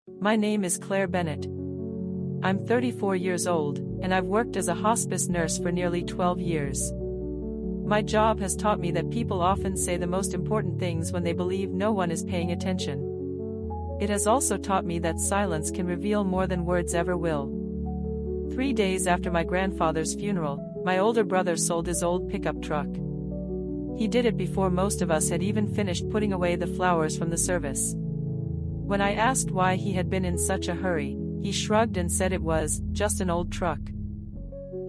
My name is Claire Bennett. I'm 34 years old, and I've worked as a hospice nurse for nearly 12 years. My job has taught me that people often say the most important things when they believe no one is paying attention. It has also taught me that silence can reveal more than words ever will. 3 days after my grandfather's funeral, my older brother sold his old pickup truck. He did it before most of us had even finished putting away the flowers from the service. When I asked why he had been in such a hurry, he shrugged and said it was just an old truck.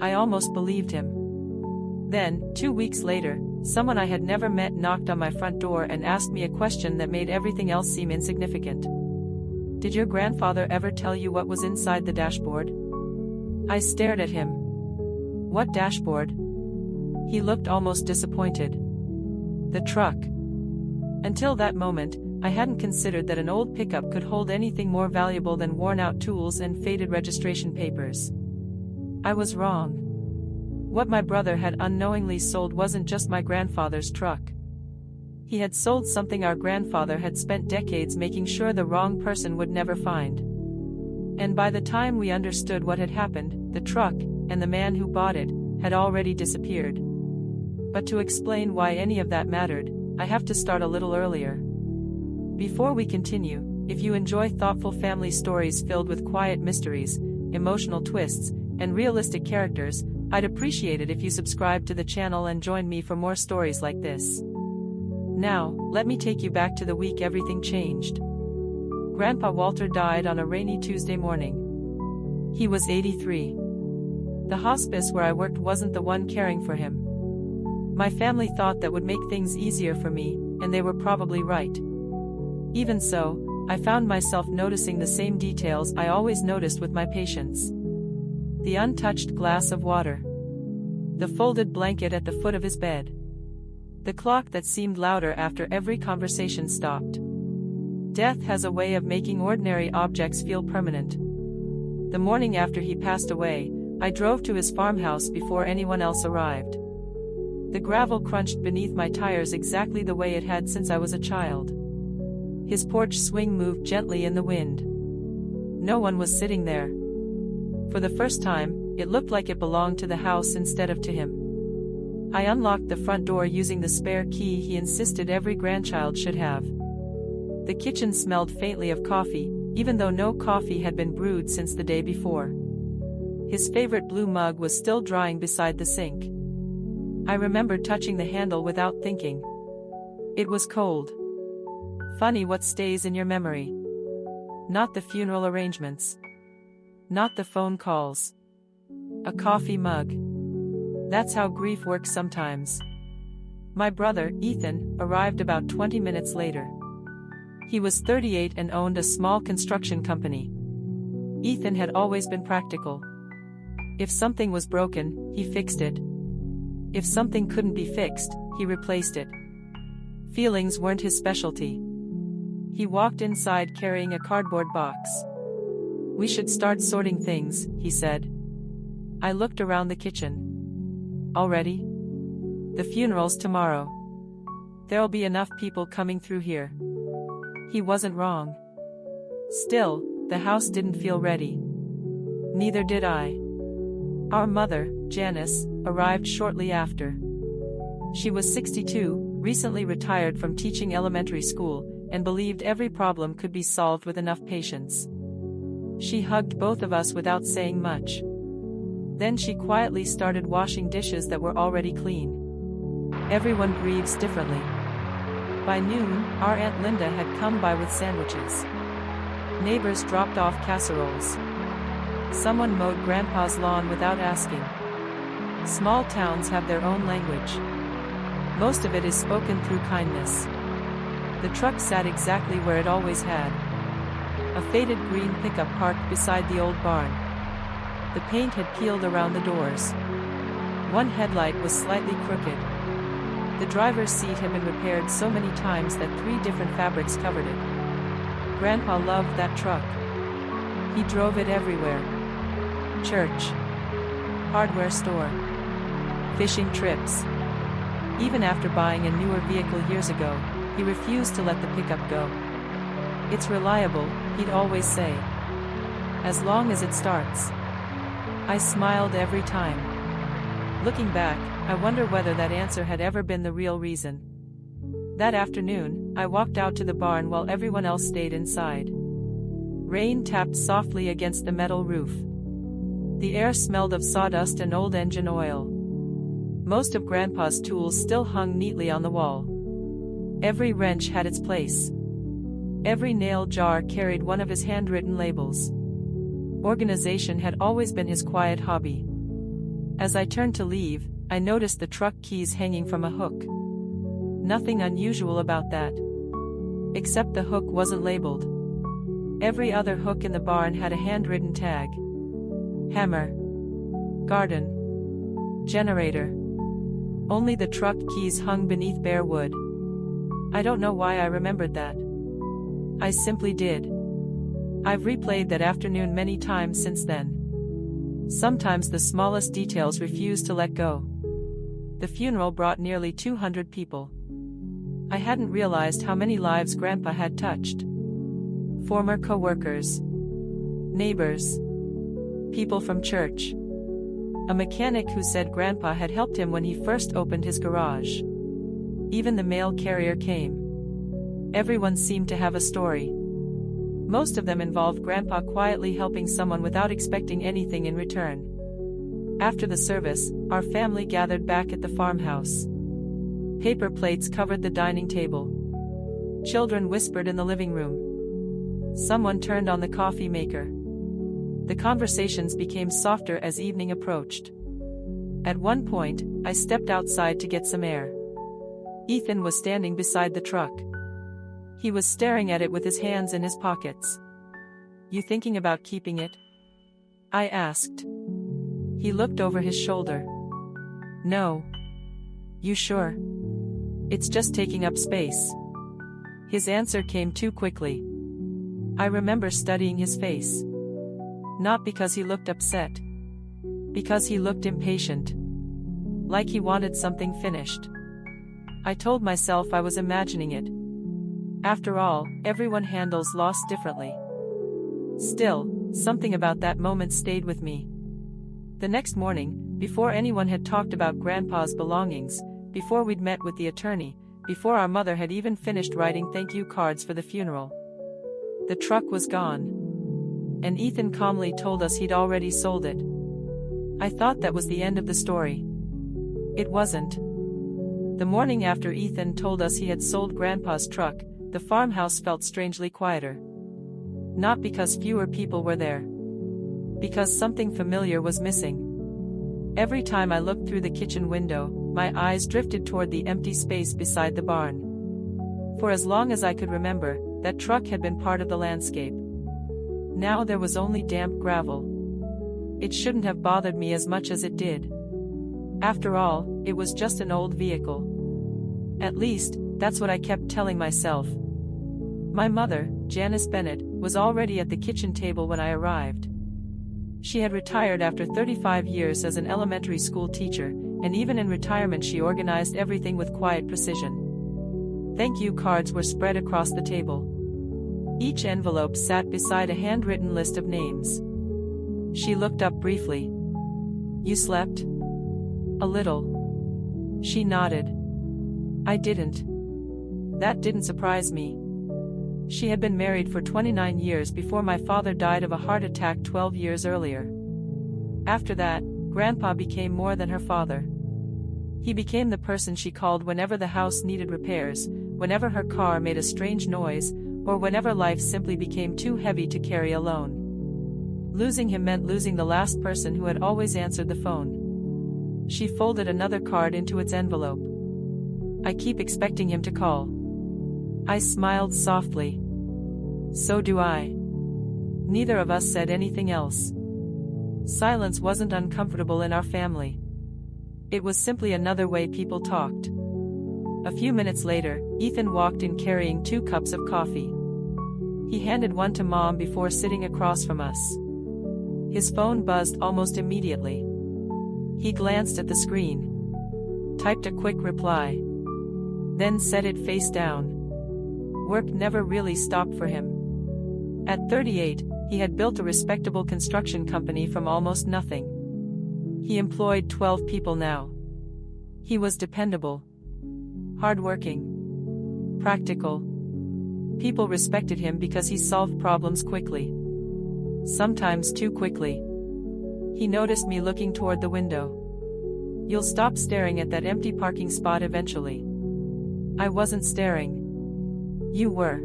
I almost believed him. Then, 2 weeks later, someone I had never met knocked on my front door and asked me a question that made everything else seem insignificant. Did your grandfather ever tell you what was inside the dashboard? I stared at him. What dashboard? He looked almost disappointed. The truck. Until that moment, I hadn't considered that an old pickup could hold anything more valuable than worn-out tools and faded registration papers. I was wrong. What my brother had unknowingly sold wasn't just my grandfather's truck. He had sold something our grandfather had spent decades making sure the wrong person would never find. And by the time we understood what had happened, the truck, and the man who bought it, had already disappeared. But to explain why any of that mattered, I have to start a little earlier. Before we continue, if you enjoy thoughtful family stories filled with quiet mysteries, emotional twists, and realistic characters, I'd appreciate it if you subscribe to the channel and join me for more stories like this. Now, let me take you back to the week everything changed. Grandpa Walter died on a rainy Tuesday morning. He was 83. The hospice where I worked wasn't the one caring for him. My family thought that would make things easier for me, and they were probably right. Even so, I found myself noticing the same details I always noticed with my patients. The untouched glass of water. The folded blanket at the foot of his bed. The clock that seemed louder after every conversation stopped. Death has a way of making ordinary objects feel permanent. The morning after he passed away, I drove to his farmhouse before anyone else arrived. The gravel crunched beneath my tires exactly the way it had since I was a child. His porch swing moved gently in the wind. No one was sitting there. For the first time, it looked like it belonged to the house instead of to him. I unlocked the front door using the spare key he insisted every grandchild should have. The kitchen smelled faintly of coffee, even though no coffee had been brewed since the day before. His favorite blue mug was still drying beside the sink. I remembered touching the handle without thinking. It was cold. Funny what stays in your memory. Not the funeral arrangements. Not the phone calls. A coffee mug. That's how grief works sometimes. My brother, Ethan, arrived about 20 minutes later. He was 38 and owned a small construction company. Ethan had always been practical. If something was broken, he fixed it. If something couldn't be fixed, he replaced it. Feelings weren't his specialty. He walked inside carrying a cardboard box. "We should start sorting things," he said. I looked around the kitchen. Already? The funeral's tomorrow. There'll be enough people coming through here. He wasn't wrong. Still, the house didn't feel ready. Neither did I. Our mother, Janice, arrived shortly after. She was 62, recently retired from teaching elementary school, and believed every problem could be solved with enough patience. She hugged both of us without saying much. Then she quietly started washing dishes that were already clean. Everyone grieves differently. By noon, our Aunt Linda had come by with sandwiches. Neighbors dropped off casseroles. Someone mowed Grandpa's lawn without asking. Small towns have their own language. Most of it is spoken through kindness. The truck sat exactly where it always had. A faded green pickup parked beside the old barn. The paint had peeled around the doors. One headlight was slightly crooked. The driver's seat had been repaired so many times that 3 different fabrics covered it. Grandpa loved that truck. He drove it everywhere. Church. Hardware store. Fishing trips. Even after buying a newer vehicle years ago, he refused to let the pickup go. "It's reliable," he'd always say. "As long as it starts." I smiled every time. Looking back, I wonder whether that answer had ever been the real reason. That afternoon, I walked out to the barn while everyone else stayed inside. Rain tapped softly against the metal roof. The air smelled of sawdust and old engine oil. Most of Grandpa's tools still hung neatly on the wall. Every wrench had its place. Every nail jar carried one of his handwritten labels. Organization had always been his quiet hobby. As I turned to leave, I noticed the truck keys hanging from a hook. Nothing unusual about that. Except the hook wasn't labeled. Every other hook in the barn had a handwritten tag. Hammer. Garden. Generator. Only the truck keys hung beneath bare wood. I don't know why I remembered that. I simply did. I've replayed that afternoon many times since then. Sometimes the smallest details refuse to let go. The funeral brought nearly 200 people. I hadn't realized how many lives Grandpa had touched. Former co-workers, neighbors, people from church. A mechanic who said Grandpa had helped him when he first opened his garage. Even the mail carrier came. Everyone seemed to have a story. Most of them involved Grandpa quietly helping someone without expecting anything in return. After the service, our family gathered back at the farmhouse. Paper plates covered the dining table. Children whispered in the living room. Someone turned on the coffee maker. The conversations became softer as evening approached. At one point, I stepped outside to get some air. Ethan was standing beside the truck. He was staring at it with his hands in his pockets. "You thinking about keeping it?" I asked. He looked over his shoulder. "No." "You sure? It's just taking up space." His answer came too quickly. I remember studying his face. Not because he looked upset. Because he looked impatient. Like he wanted something finished. I told myself I was imagining it. After all, everyone handles loss differently. Still, something about that moment stayed with me. The next morning, before anyone had talked about Grandpa's belongings, before we'd met with the attorney, before our mother had even finished writing thank you cards for the funeral, the truck was gone. And Ethan calmly told us he'd already sold it. I thought that was the end of the story. It wasn't. The morning after Ethan told us he had sold Grandpa's truck, the farmhouse felt strangely quieter. Not because fewer people were there. Because something familiar was missing. Every time I looked through the kitchen window, my eyes drifted toward the empty space beside the barn. For as long as I could remember, that truck had been part of the landscape. Now there was only damp gravel. It shouldn't have bothered me as much as it did. After all, it was just an old vehicle. At least, that's what I kept telling myself. My mother, Janice Bennett, was already at the kitchen table when I arrived. She had retired after 35 years as an elementary school teacher, and even in retirement she organized everything with quiet precision. Thank you cards were spread across the table. Each envelope sat beside a handwritten list of names. She looked up briefly. "You slept?" "A little." She nodded. I didn't. That didn't surprise me. She had been married for 29 years before my father died of a heart attack 12 years earlier. After that, Grandpa became more than her father. He became the person she called whenever the house needed repairs, whenever her car made a strange noise, or whenever life simply became too heavy to carry alone. Losing him meant losing the last person who had always answered the phone. She folded another card into its envelope. "I keep expecting him to call." I smiled softly. "So do I." Neither of us said anything else. Silence wasn't uncomfortable in our family. It was simply another way people talked. A few minutes later, Ethan walked in carrying 2 cups of coffee. He handed one to Mom before sitting across from us. His phone buzzed almost immediately. He glanced at the screen. Typed a quick reply. Then set it face down. Work never really stopped for him. At 38, he had built a respectable construction company from almost nothing. He employed 12 people now. He was dependable, hardworking, practical. People respected him because he solved problems quickly. Sometimes too quickly. He noticed me looking toward the window. "You'll stop staring at that empty parking spot eventually." I wasn't staring. "You were."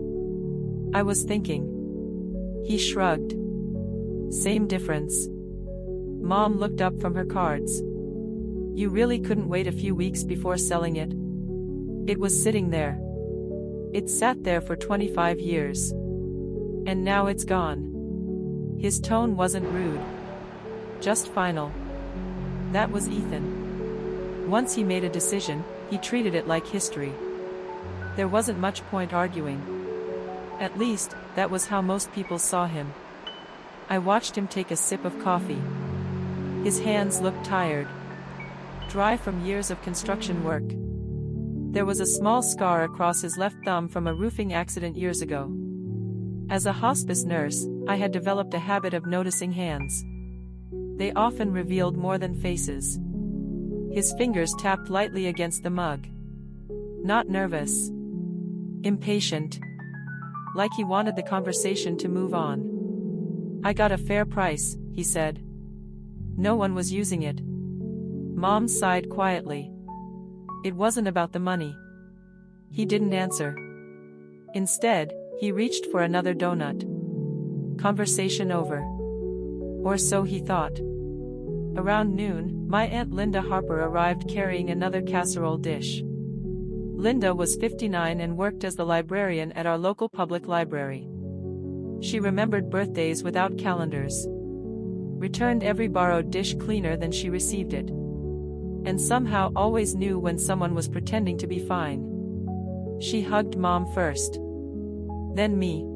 "I was thinking." He shrugged. "Same difference." Mom looked up from her cards. "You really couldn't wait a few weeks before selling it?" "It was sitting there. It sat there for 25 years. And now it's gone." His tone wasn't rude. Just final. That was Ethan. Once he made a decision, he treated it like history. There wasn't much point arguing. At least, that was how most people saw him. I watched him take a sip of coffee. His hands looked tired, dry from years of construction work. There was a small scar across his left thumb from a roofing accident years ago. As a hospice nurse, I had developed a habit of noticing hands. They often revealed more than faces. His fingers tapped lightly against the mug. Not nervous. Impatient. Like he wanted the conversation to move on. "I got a fair price," he said. "No one was using it." Mom sighed quietly. It wasn't about the money. He didn't answer. Instead, he reached for another donut. Conversation over. Or so he thought. Around noon, my Aunt Linda Harper arrived carrying another casserole dish. Linda was 59 and worked as the librarian at our local public library. She remembered birthdays without calendars. Returned every borrowed dish cleaner than she received it. And somehow always knew when someone was pretending to be fine. She hugged Mom first. Then me.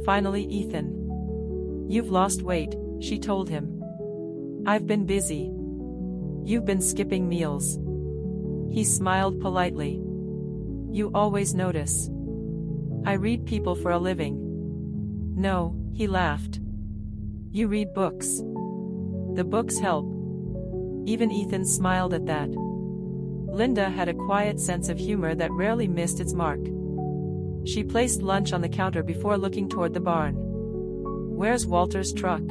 Finally Ethan. "You've lost weight," she told him. "I've been busy." "You've been skipping meals." He smiled politely. "You always notice." "I read people for a living." "No," he laughed. "You read books. The books help." Even Ethan smiled at that. Linda had a quiet sense of humor that rarely missed its mark. She placed lunch on the counter before looking toward the barn. "Where's Walter's truck?"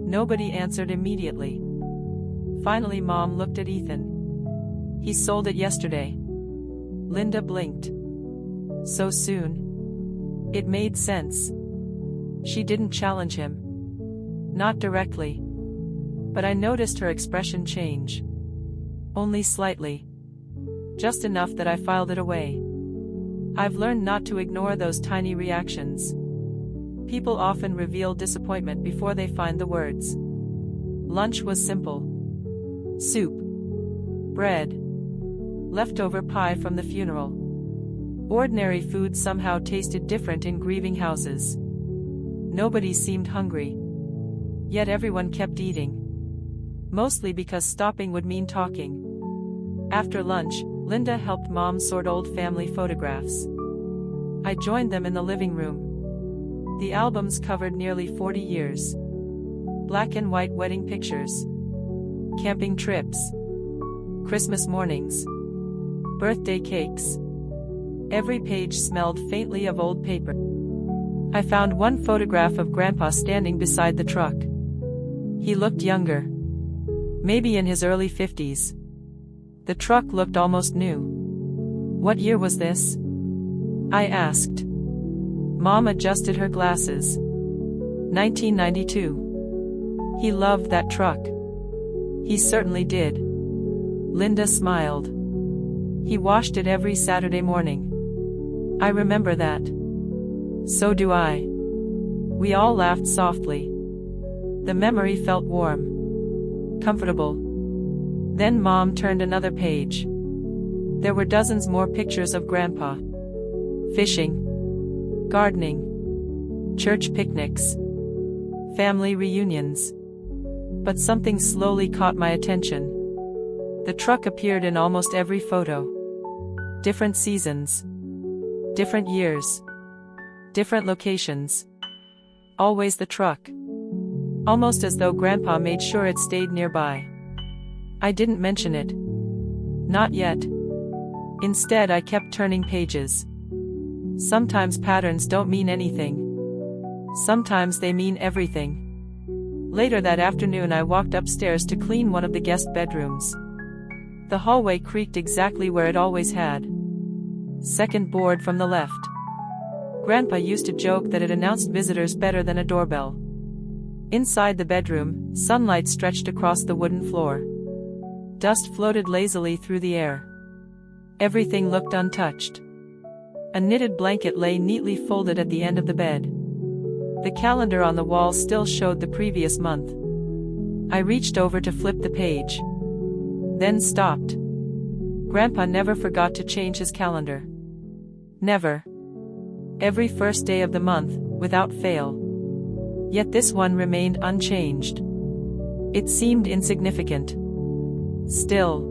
Nobody answered immediately. Finally Mom looked at Ethan. "He sold it yesterday." Linda blinked. "So soon?" It made sense. She didn't challenge him. Not directly. But I noticed her expression change. Only slightly. Just enough that I filed it away. I've learned not to ignore those tiny reactions. People often reveal disappointment before they find the words. Lunch was simple. Soup. Bread. Leftover pie from the funeral. Ordinary food somehow tasted different in grieving houses. Nobody seemed hungry. Yet everyone kept eating. Mostly because stopping would mean talking. After lunch, Linda helped Mom sort old family photographs. I joined them in the living room. The albums covered nearly 40 years. Black and white wedding pictures. Camping trips. Christmas mornings. Birthday cakes. Every page smelled faintly of old paper. I found one photograph of Grandpa standing beside the truck. He looked younger. Maybe in his early 50s. The truck looked almost new. "What year was this?" I asked. Mom adjusted her glasses. 1992. He loved that truck. He certainly did. Linda smiled. He washed it every Saturday morning. I remember that. So do I. We all laughed softly. The memory felt warm. Comfortable. Then Mom turned another page. There were dozens more pictures of Grandpa. Fishing. Gardening. Church picnics. Family reunions. But something slowly caught my attention. The truck appeared in almost every photo. Different seasons. Different years. Different locations. Always the truck. Almost as though Grandpa made sure it stayed nearby. I didn't mention it. Not yet. Instead, I kept turning pages. Sometimes patterns don't mean anything. Sometimes they mean everything. Later that afternoon, I walked upstairs to clean one of the guest bedrooms. The hallway creaked exactly where it always had. Second board from the left. Grandpa used to joke that it announced visitors better than a doorbell. Inside the bedroom, sunlight stretched across the wooden floor. Dust floated lazily through the air. Everything looked untouched. A knitted blanket lay neatly folded at the end of the bed. The calendar on the wall still showed the previous month. I reached over to flip the page. Then stopped. Grandpa never forgot to change his calendar. Never. Every first day of the month, without fail. Yet this one remained unchanged. It seemed insignificant. Still.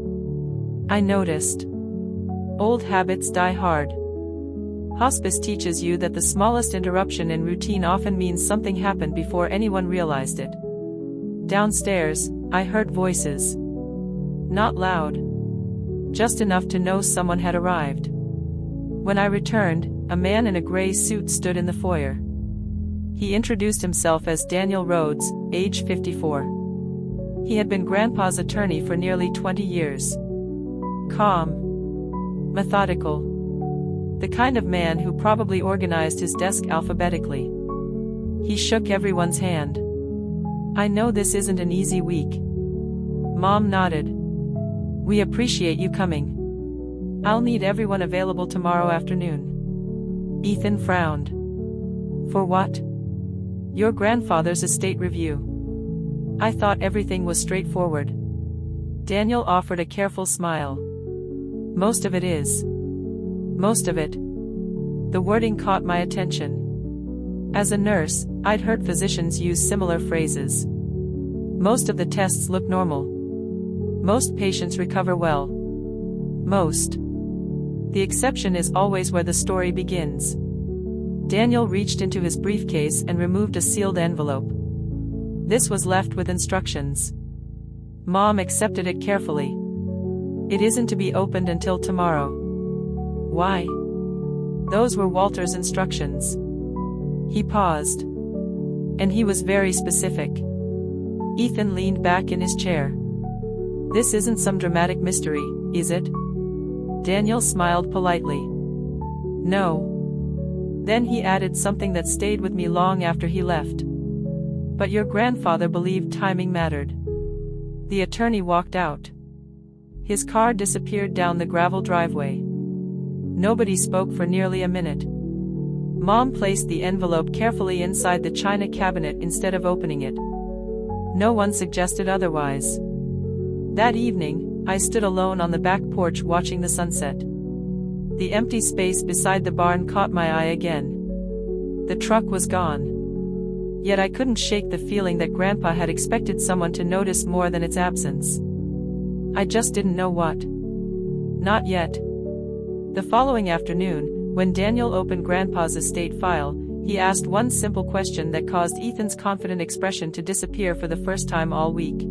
I noticed. Old habits die hard. Hospice teaches you that the smallest interruption in routine often means something happened before anyone realized it. Downstairs, I heard voices. Not loud. Just enough to know someone had arrived. When I returned, a man in a gray suit stood in the foyer. He introduced himself as Daniel Rhodes, age 54. He had been Grandpa's attorney for nearly 20 years. Calm. Methodical. The kind of man who probably organized his desk alphabetically. He shook everyone's hand. I know this isn't an easy week. Mom nodded. We appreciate you coming. I'll need everyone available tomorrow afternoon. Ethan frowned. For what? Your grandfather's estate review. I thought everything was straightforward. Daniel offered a careful smile. Most of it is. Most of it. The wording caught my attention. As a nurse, I'd heard physicians use similar phrases. Most of the tests look normal. Most patients recover well. Most. The exception is always where the story begins. Daniel reached into his briefcase and removed a sealed envelope. This was left with instructions. Mom accepted it carefully. It isn't to be opened until tomorrow. Why? Those were Walter's instructions. He paused. And he was very specific. Ethan leaned back in his chair. This isn't some dramatic mystery, is it? Daniel smiled politely. No. Then he added something that stayed with me long after he left. But your grandfather believed timing mattered. The attorney walked out. His car disappeared down the gravel driveway. Nobody spoke for nearly a minute. Mom placed the envelope carefully inside the china cabinet instead of opening it. No one suggested otherwise. That evening, I stood alone on the back porch watching the sunset. The empty space beside the barn caught my eye again. The truck was gone. Yet I couldn't shake the feeling that Grandpa had expected someone to notice more than its absence. I just didn't know what. Not yet. The following afternoon, when Daniel opened Grandpa's estate file, he asked one simple question that caused Ethan's confident expression to disappear for the first time all week.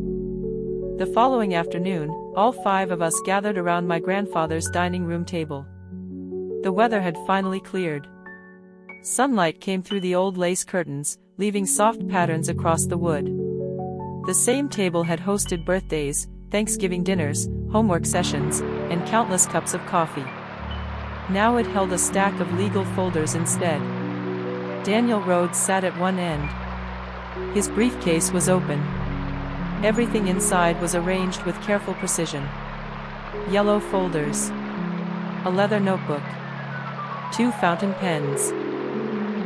The following afternoon, all 5 of us gathered around my grandfather's dining room table. The weather had finally cleared. Sunlight came through the old lace curtains, leaving soft patterns across the wood. The same table had hosted birthdays, Thanksgiving dinners, homework sessions, and countless cups of coffee. Now it held a stack of legal folders instead. Daniel Rhodes sat at one end. His briefcase was open. Everything inside was arranged with careful precision. Yellow folders. A leather notebook. 2 fountain pens.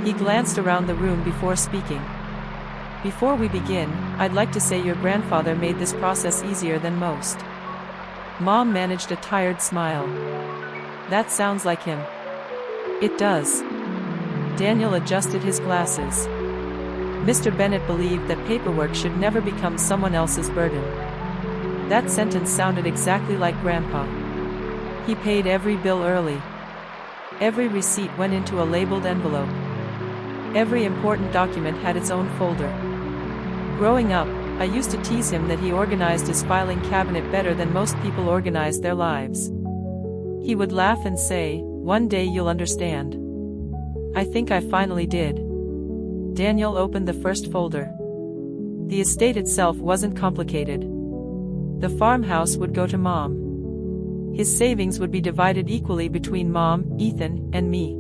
He glanced around the room before speaking. Before we begin, I'd like to say your grandfather made this process easier than most. Mom managed a tired smile. That sounds like him. It does. Daniel adjusted his glasses. Mr. Bennett believed that paperwork should never become someone else's burden. That sentence sounded exactly like Grandpa. He paid every bill early. Every receipt went into a labeled envelope. Every important document had its own folder. Growing up, I used to tease him that he organized his filing cabinet better than most people organized their lives. He would laugh and say, "One day you'll understand." I think I finally did. Daniel opened the first folder. The estate itself wasn't complicated. The farmhouse would go to Mom. His savings would be divided equally between Mom, Ethan, and me.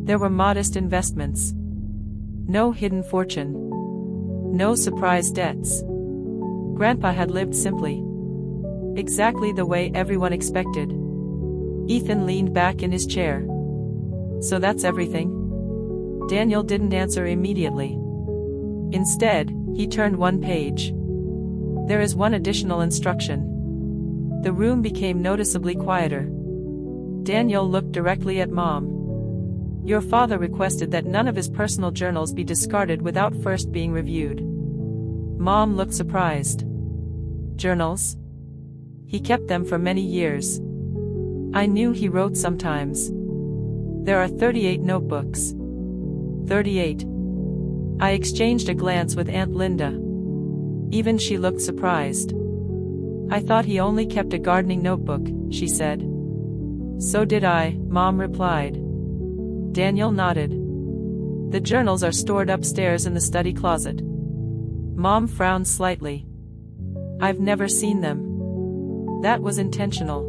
There were modest investments. No hidden fortune. No surprise debts. Grandpa had lived simply. Exactly the way everyone expected. Ethan leaned back in his chair. "So that's everything?" Daniel didn't answer immediately. Instead, he turned one page. "There is one additional instruction." The room became noticeably quieter. Daniel looked directly at Mom. "Your father requested that none of his personal journals be discarded without first being reviewed." Mom looked surprised. "Journals?" "He kept them for many years. I knew he wrote sometimes. There are 38 notebooks." 38. I exchanged a glance with Aunt Linda. Even she looked surprised. "I thought he only kept a gardening notebook," she said. "So did I," Mom replied. Daniel nodded. "The journals are stored upstairs in the study closet." Mom frowned slightly. "I've never seen them." That was intentional.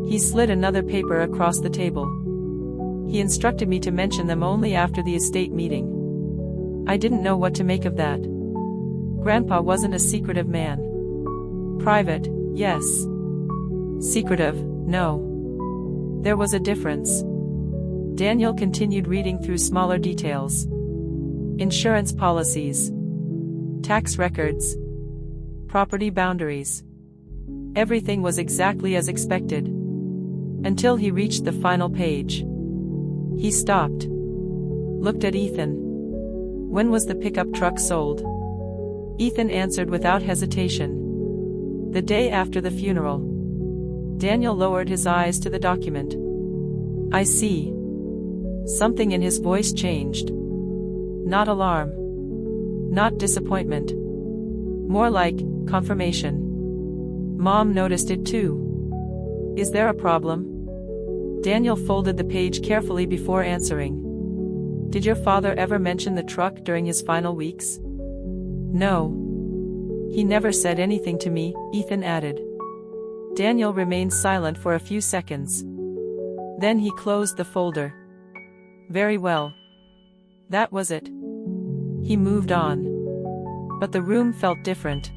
He slid another paper across the table. "He instructed me to mention them only after the estate meeting." I didn't know what to make of that. Grandpa wasn't a secretive man. Private, yes. Secretive, no. There was a difference. Daniel continued reading through smaller details. Insurance policies. Tax records. Property boundaries. Everything was exactly as expected. Until he reached the final page. He stopped. Looked at Ethan. "When was the pickup truck sold?" Ethan answered without hesitation. "The day after the funeral." Daniel lowered his eyes to the document. "I see." Something in his voice changed. Not alarm. Not disappointment. More like confirmation. Mom noticed it too. "Is there a problem?" Daniel folded the page carefully before answering. "Did your father ever mention the truck during his final weeks?" "No. He never said anything to me," Ethan added. Daniel remained silent for a few seconds. Then he closed the folder. "Very well. That was it." He moved on. But the room felt different.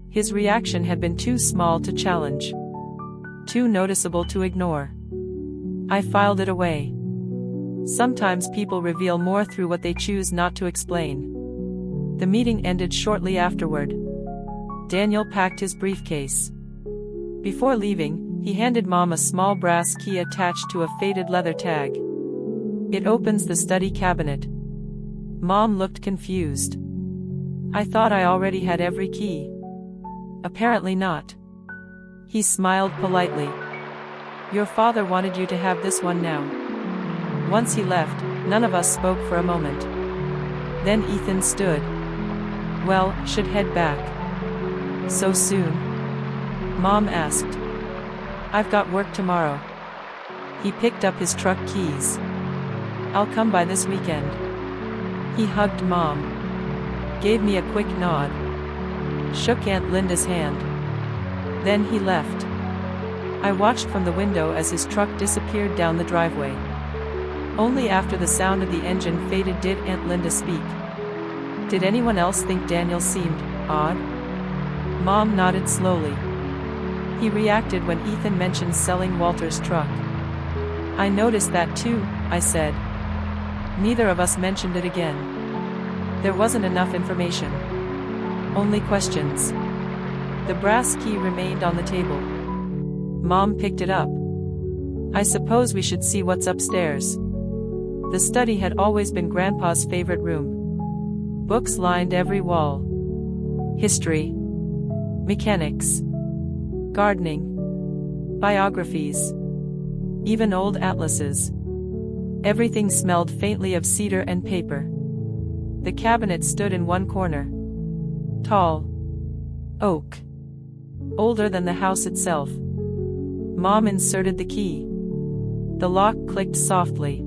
His reaction had been too small to challenge. Too noticeable to ignore. I filed it away. Sometimes people reveal more through what they choose not to explain. The meeting ended shortly afterward. Daniel packed his briefcase. Before leaving, he handed Mom a small brass key attached to a faded leather tag. "It opens the study cabinet." Mom looked confused. "I thought I already had every key." "Apparently not." He smiled politely. "Your father wanted you to have this one now." Once he left, none of us spoke for a moment. Then Ethan stood. "Well, should head back." "So soon?" Mom asked. "I've got work tomorrow." He picked up his truck keys. "I'll come by this weekend." He hugged Mom. Gave me a quick nod. Shook Aunt Linda's hand. Then he left. I watched from the window as his truck disappeared down the driveway. Only after the sound of the engine faded did Aunt Linda speak. "Did anyone else think Daniel seemed odd?" Mom nodded slowly. "He reacted when Ethan mentioned selling Walter's truck." "I noticed that too," I said. Neither of us mentioned it again. There wasn't enough information. Only questions. The brass key remained on the table. Mom picked it up. "I suppose we should see what's upstairs." The study had always been Grandpa's favorite room. Books lined every wall. History. Mechanics. Gardening. Biographies. Even old atlases. Everything smelled faintly of cedar and paper. The cabinet stood in one corner. Tall. Oak. Older than the house itself. Mom inserted the key. The lock clicked softly.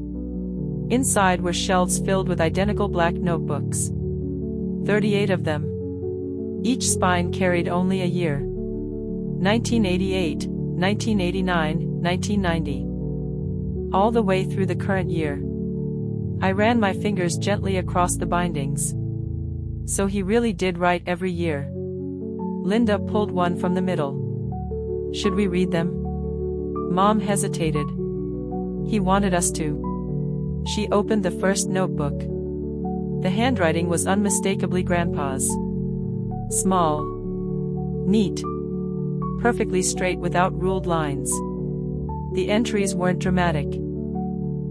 Inside were shelves filled with identical black notebooks. 38 of them. Each spine carried only a year. 1988, 1989, 1990. All the way through the current year. I ran my fingers gently across the bindings. So he really did write every year. Linda pulled one from the middle. Should we read them? Mom hesitated. He wanted us to. She opened the first notebook. The handwriting was unmistakably Grandpa's. Small. Neat. Perfectly straight without ruled lines. The entries weren't dramatic.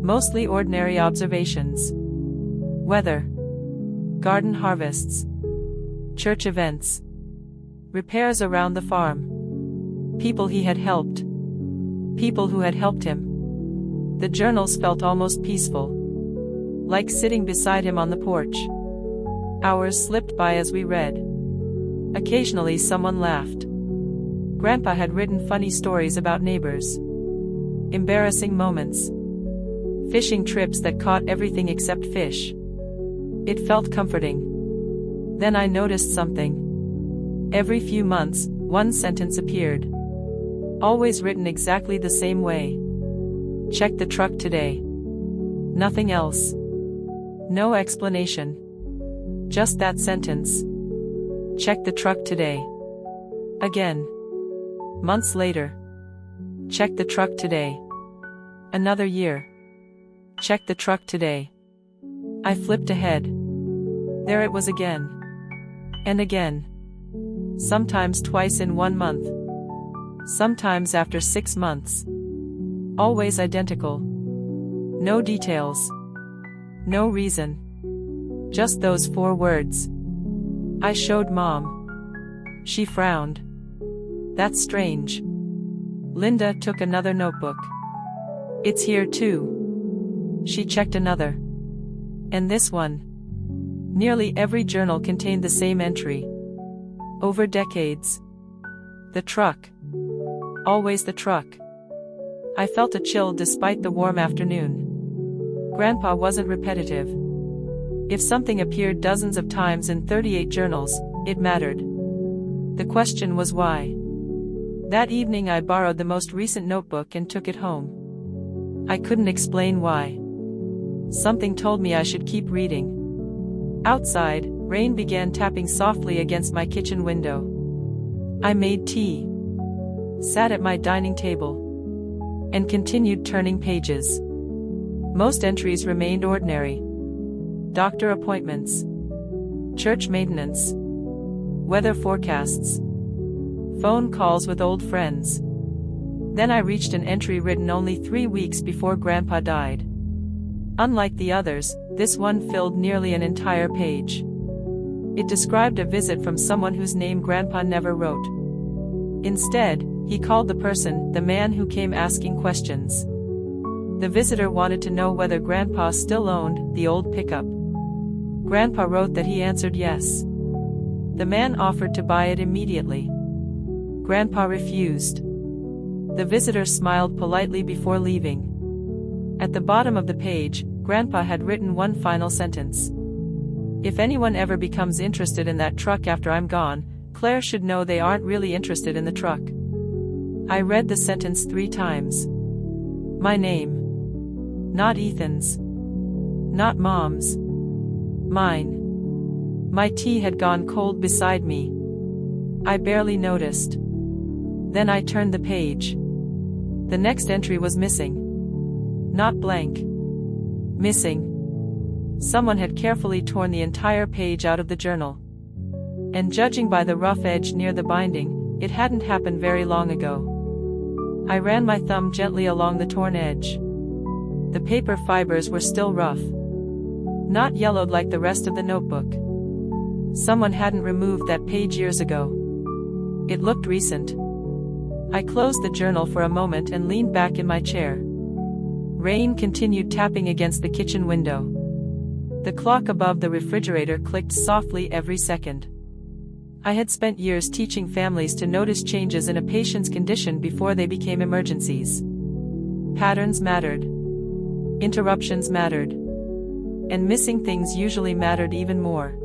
Mostly ordinary observations. Weather. Garden harvests. Church events. Repairs around the farm. People he had helped. People who had helped him. The journals felt almost peaceful. Like sitting beside him on the porch. Hours slipped by as we read. Occasionally someone laughed. Grandpa had written funny stories about neighbors. Embarrassing moments. Fishing trips that caught everything except fish. It felt comforting. Then I noticed something. Every few months, one sentence appeared. Always written exactly the same way. Check the truck today. Nothing else. No explanation. Just that sentence. Check the truck today. Again. Months later. Check the truck today. Another year. Check the truck today. I flipped ahead. There it was again. And again. Sometimes twice in 1 month. Sometimes after 6 months. Always identical. No details. No reason. Just those 4 words. I showed Mom. She frowned. That's strange. Linda took another notebook. It's here too. She checked another. And this one. Nearly every journal contained the same entry. Over decades. The truck. Always the truck. I felt a chill despite the warm afternoon. Grandpa wasn't repetitive. If something appeared dozens of times in 38 journals, it mattered. The question was why. That evening I borrowed the most recent notebook and took it home. I couldn't explain why. Something told me I should keep reading. Outside, rain began tapping softly against my kitchen window. I made tea. Sat at my dining table. And continued turning pages. Most entries remained ordinary. Doctor appointments. Church maintenance. Weather forecasts. Phone calls with old friends. Then I reached an entry written only 3 weeks before Grandpa died. Unlike the others, this one filled nearly an entire page. It described a visit from someone whose name Grandpa never wrote. Instead, he called the person, the man who came asking questions. The visitor wanted to know whether Grandpa still owned the old pickup. Grandpa wrote that he answered yes. The man offered to buy it immediately. Grandpa refused. The visitor smiled politely before leaving. At the bottom of the page, Grandpa had written one final sentence. If anyone ever becomes interested in that truck after I'm gone, Claire should know they aren't really interested in the truck. I read the sentence 3 times. My name. Not Ethan's. Not Mom's. Mine. My tea had gone cold beside me. I barely noticed. Then I turned the page. The next entry was missing. Not blank. Missing. Someone had carefully torn the entire page out of the journal. And judging by the rough edge near the binding, it hadn't happened very long ago. I ran my thumb gently along the torn edge. The paper fibers were still rough. Not yellowed like the rest of the notebook. Someone hadn't removed that page years ago. It looked recent. I closed the journal for a moment and leaned back in my chair. Rain continued tapping against the kitchen window. The clock above the refrigerator clicked softly every second. I had spent years teaching families to notice changes in a patient's condition before they became emergencies. Patterns mattered. Interruptions mattered. And missing things usually mattered even more.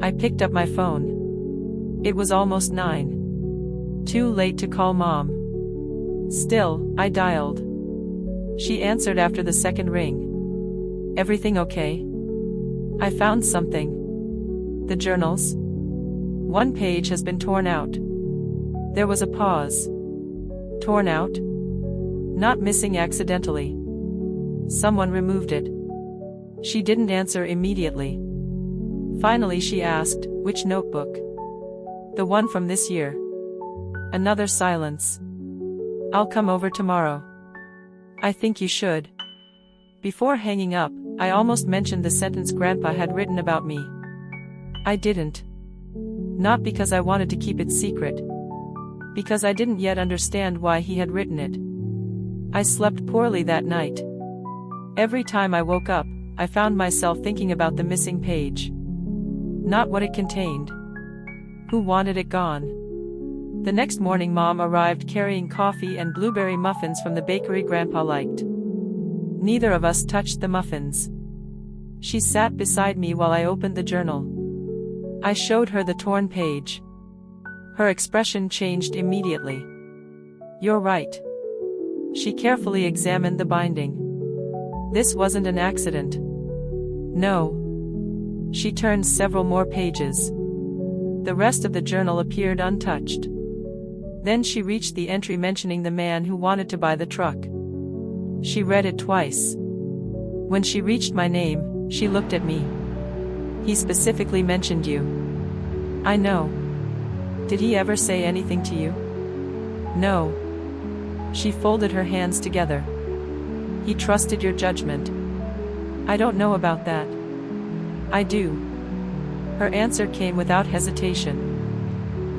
I picked up my phone. It was almost 9. Too late to call Mom. Still, I dialed. She answered after the second ring. Everything okay? I found something. The journals. One page has been torn out. There was a pause. Torn out? Not missing accidentally. Someone removed it. She didn't answer immediately. Finally she asked, which notebook? The one from this year. Another silence. I'll come over tomorrow. I think you should. Before hanging up, I almost mentioned the sentence Grandpa had written about me. I didn't. Not because I wanted to keep it secret. Because I didn't yet understand why he had written it. I slept poorly that night. Every time I woke up, I found myself thinking about the missing page. Not what it contained. Who wanted it gone? The next morning Mom arrived carrying coffee and blueberry muffins from the bakery Grandpa liked. Neither of us touched the muffins. She sat beside me while I opened the journal. I showed her the torn page. Her expression changed immediately. You're right. She carefully examined the binding. This wasn't an accident. No. She turned several more pages. The rest of the journal appeared untouched. Then she reached the entry mentioning the man who wanted to buy the truck. She read it twice. When she reached my name, she looked at me. He specifically mentioned you. I know. Did he ever say anything to you? No. She folded her hands together. He trusted your judgment. I don't know about that. I do. Her answer came without hesitation.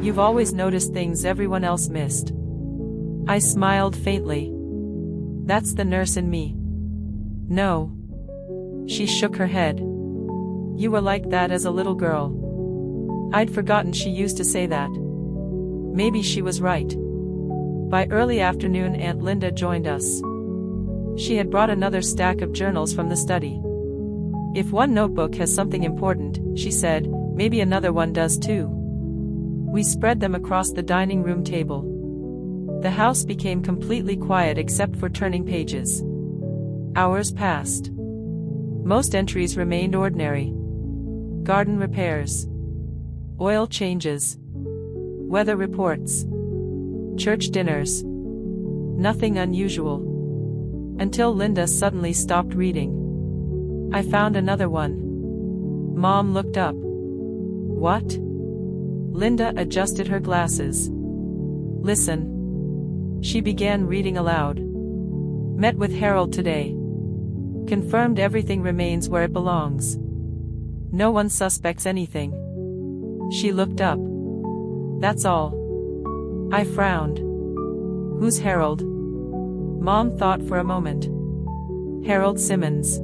You've always noticed things everyone else missed. I smiled faintly. That's the nurse in me. No. She shook her head. You were like that as a little girl. I'd forgotten she used to say that. Maybe she was right. By early afternoon Aunt Linda joined us. She had brought another stack of journals from the study. If one notebook has something important, she said, maybe another one does too. We spread them across the dining room table. The house became completely quiet except for turning pages. Hours passed. Most entries remained ordinary. Garden repairs. Oil changes. Weather reports. Church dinners. Nothing unusual. Until Linda suddenly stopped reading. I found another one. Mom looked up. What? Linda adjusted her glasses. Listen. She began reading aloud. Met with Harold today. Confirmed everything remains where it belongs. No one suspects anything. She looked up. That's all. I frowned. Who's Harold? Mom thought for a moment. Harold Simmons.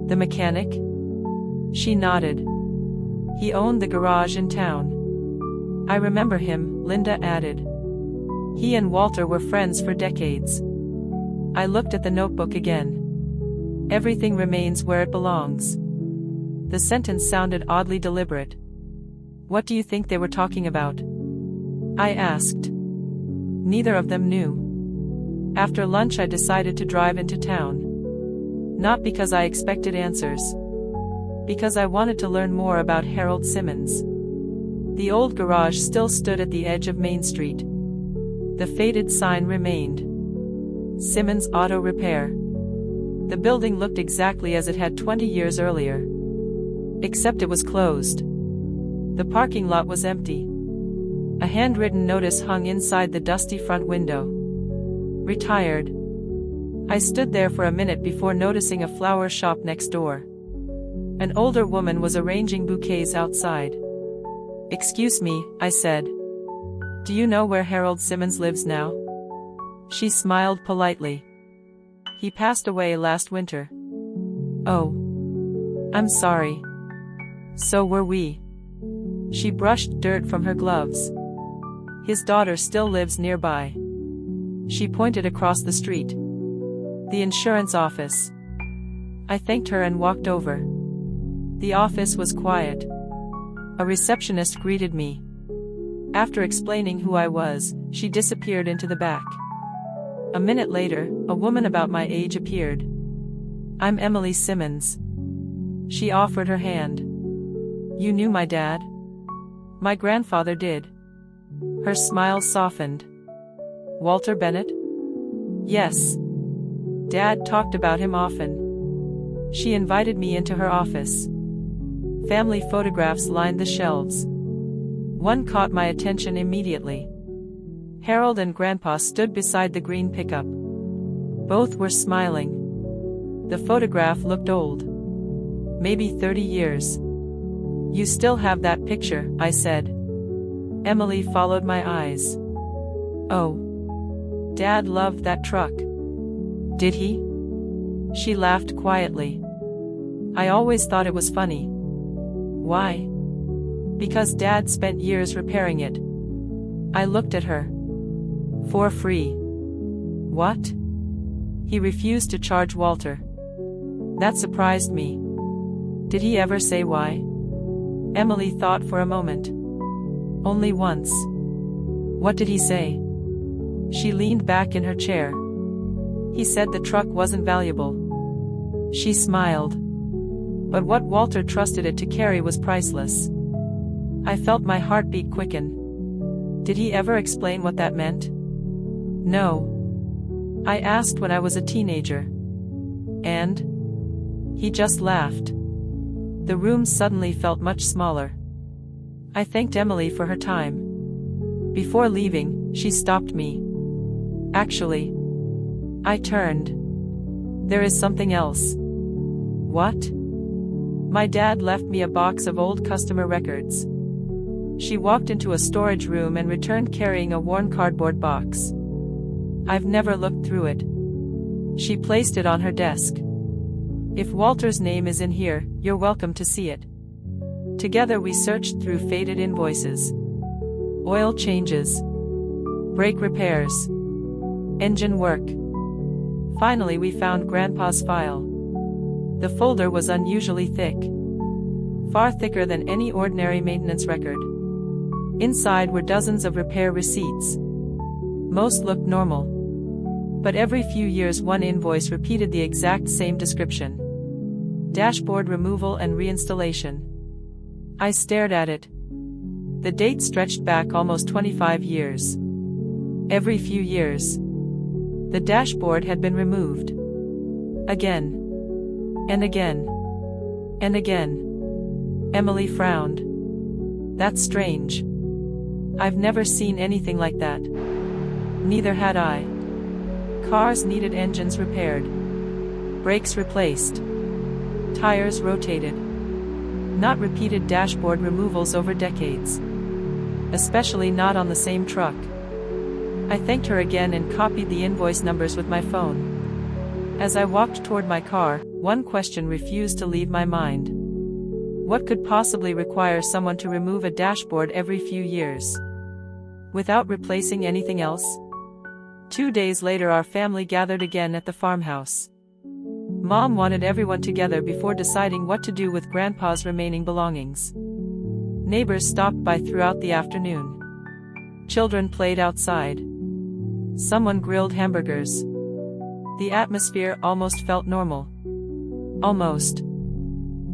The mechanic? She nodded. He owned the garage in town. I remember him, Linda added. He and Walter were friends for decades. I looked at the notebook again. Everything remains where it belongs. The sentence sounded oddly deliberate. What do you think they were talking about? I asked. Neither of them knew. After lunch I decided to drive into town. Not because I expected answers. Because I wanted to learn more about Harold Simmons. The old garage still stood at the edge of Main Street. The faded sign remained. Simmons Auto Repair. The building looked exactly as it had 20 years earlier. Except it was closed. The parking lot was empty. A handwritten notice hung inside the dusty front window. Retired. I stood there for a minute before noticing a flower shop next door. An older woman was arranging bouquets outside. Excuse me, I said. Do you know where Harold Simmons lives now? She smiled politely. He passed away last winter. Oh. I'm sorry. So were we. She brushed dirt from her gloves. His daughter still lives nearby. She pointed across the street. The insurance office. I thanked her and walked over. The office was quiet. A receptionist greeted me. After explaining who I was, she disappeared into the back. A minute later, a woman about my age appeared. I'm Emily Simmons. She offered her hand. You knew my dad? My grandfather did. Her smile softened. Walter Bennett? Yes. Dad talked about him often. She invited me into her office. Family photographs lined the shelves. One caught my attention immediately. Harold and Grandpa stood beside the green pickup. Both were smiling. The photograph looked old. Maybe 30 years. You still have that picture, I said. Emily followed my eyes. Oh. Dad loved that truck. Did he? She laughed quietly. I always thought it was funny. Why? Because Dad spent years repairing it. I looked at her. For free. What? He refused to charge Walter. That surprised me. Did he ever say why? Emily thought for a moment. Only once. What did he say? She leaned back in her chair. He said the truck wasn't valuable. She smiled. But what Walter trusted it to carry was priceless. I felt my heartbeat quicken. Did he ever explain what that meant? No. I asked when I was a teenager. And? He just laughed. The room suddenly felt much smaller. I thanked Emily for her time. Before leaving, she stopped me. Actually. I turned. There is something else. What? My dad left me a box of old customer records. She walked into a storage room and returned carrying a worn cardboard box. I've never looked through it. She placed it on her desk. If Walter's name is in here, you're welcome to see it. Together we searched through faded invoices. Oil changes. Brake repairs. Engine work. Finally we found Grandpa's file. The folder was unusually thick. Far thicker than any ordinary maintenance record. Inside were dozens of repair receipts. Most looked normal. But every few years one invoice repeated the exact same description. Dashboard removal and reinstallation. I stared at it. The date stretched back almost 25 years. Every few years. The dashboard had been removed. Again. And again. And again. Emily frowned. That's strange. I've never seen anything like that. Neither had I. Cars needed engines repaired. Brakes replaced. Tires rotated. Not repeated dashboard removals over decades. Especially not on the same truck. I thanked her again and copied the invoice numbers with my phone. As I walked toward my car, one question refused to leave my mind. What could possibly require someone to remove a dashboard every few years? Without replacing anything else? 2 days later our family gathered again at the farmhouse. Mom wanted everyone together before deciding what to do with Grandpa's remaining belongings. Neighbors stopped by throughout the afternoon. Children played outside. Someone grilled hamburgers. The atmosphere almost felt normal. Almost.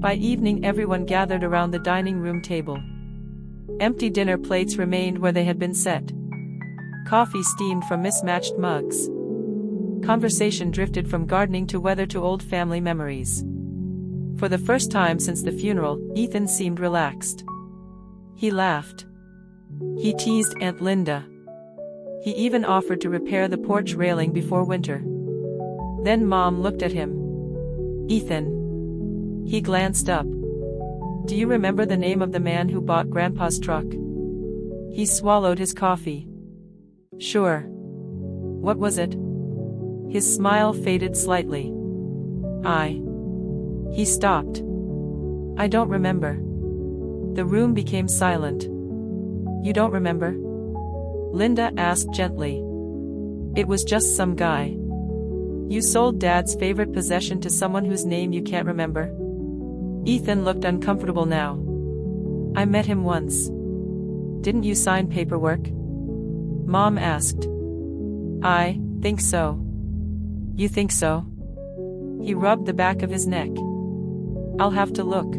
By evening everyone gathered around the dining room table. Empty dinner plates remained where they had been set. Coffee steamed from mismatched mugs. Conversation drifted from gardening to weather to old family memories. For the first time since the funeral, Ethan seemed relaxed. He laughed. He teased Aunt Linda. He even offered to repair the porch railing before winter. Then Mom looked at him. Ethan. He glanced up. Do you remember the name of the man who bought Grandpa's truck? He swallowed his coffee. Sure. What was it? His smile faded slightly. He stopped. I don't remember. The room became silent. You don't remember? Linda asked gently. It was just some guy. You sold Dad's favorite possession to someone whose name you can't remember? Ethan looked uncomfortable now. I met him once. Didn't you sign paperwork? Mom asked. I think so. You think so? He rubbed the back of his neck. I'll have to look.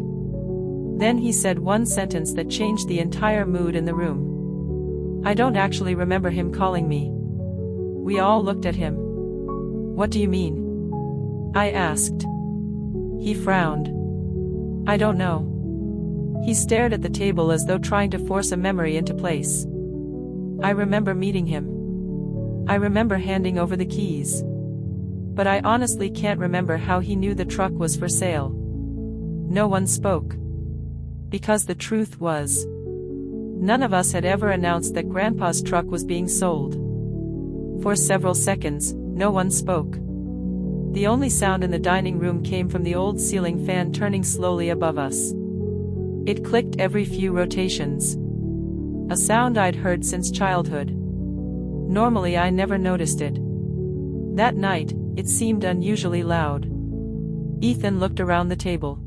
Then he said one sentence that changed the entire mood in the room. I don't actually remember him calling me. We all looked at him. What do you mean? I asked. He frowned. I don't know. He stared at the table as though trying to force a memory into place. I remember meeting him. I remember handing over the keys. But I honestly can't remember how he knew the truck was for sale. No one spoke. Because the truth was, none of us had ever announced that Grandpa's truck was being sold. For several seconds, no one spoke. The only sound in the dining room came from the old ceiling fan turning slowly above us. It clicked every few rotations. A sound I'd heard since childhood. Normally I never noticed it. That night, it seemed unusually loud. Ethan looked around the table.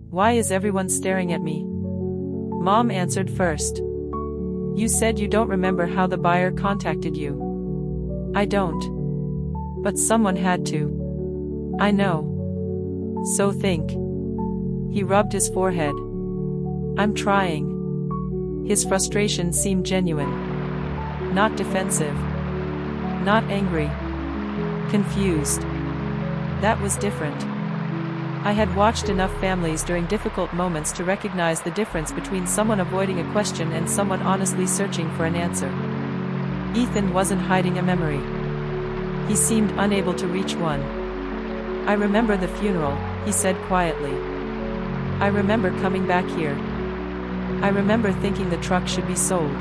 Why is everyone staring at me? Mom answered first. You said you don't remember how the buyer contacted you. I don't. But someone had to. I know. So think. He rubbed his forehead. I'm trying. His frustration seemed genuine. Not defensive. Not angry. Confused. That was different. I had watched enough families during difficult moments to recognize the difference between someone avoiding a question and someone honestly searching for an answer. Ethan wasn't hiding a memory. He seemed unable to reach one. I remember the funeral, he said quietly. I remember coming back here. I remember thinking the truck should be sold.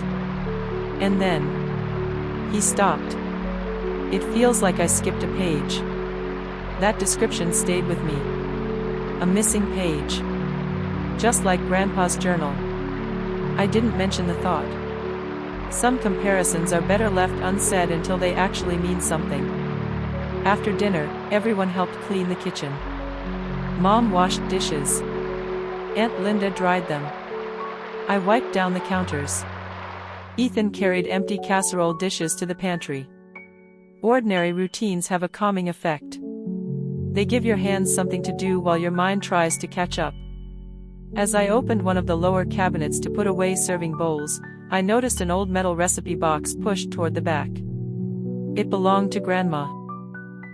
And then, he stopped. It feels like I skipped a page. That description stayed with me. A missing page. Just like Grandpa's journal. I didn't mention the thought. Some comparisons are better left unsaid until they actually mean something. After dinner, everyone helped clean the kitchen. Mom washed dishes. Aunt Linda dried them. I wiped down the counters. Ethan carried empty casserole dishes to the pantry. Ordinary routines have a calming effect. They give your hands something to do while your mind tries to catch up. As I opened one of the lower cabinets to put away serving bowls, I noticed an old metal recipe box pushed toward the back. It belonged to Grandma.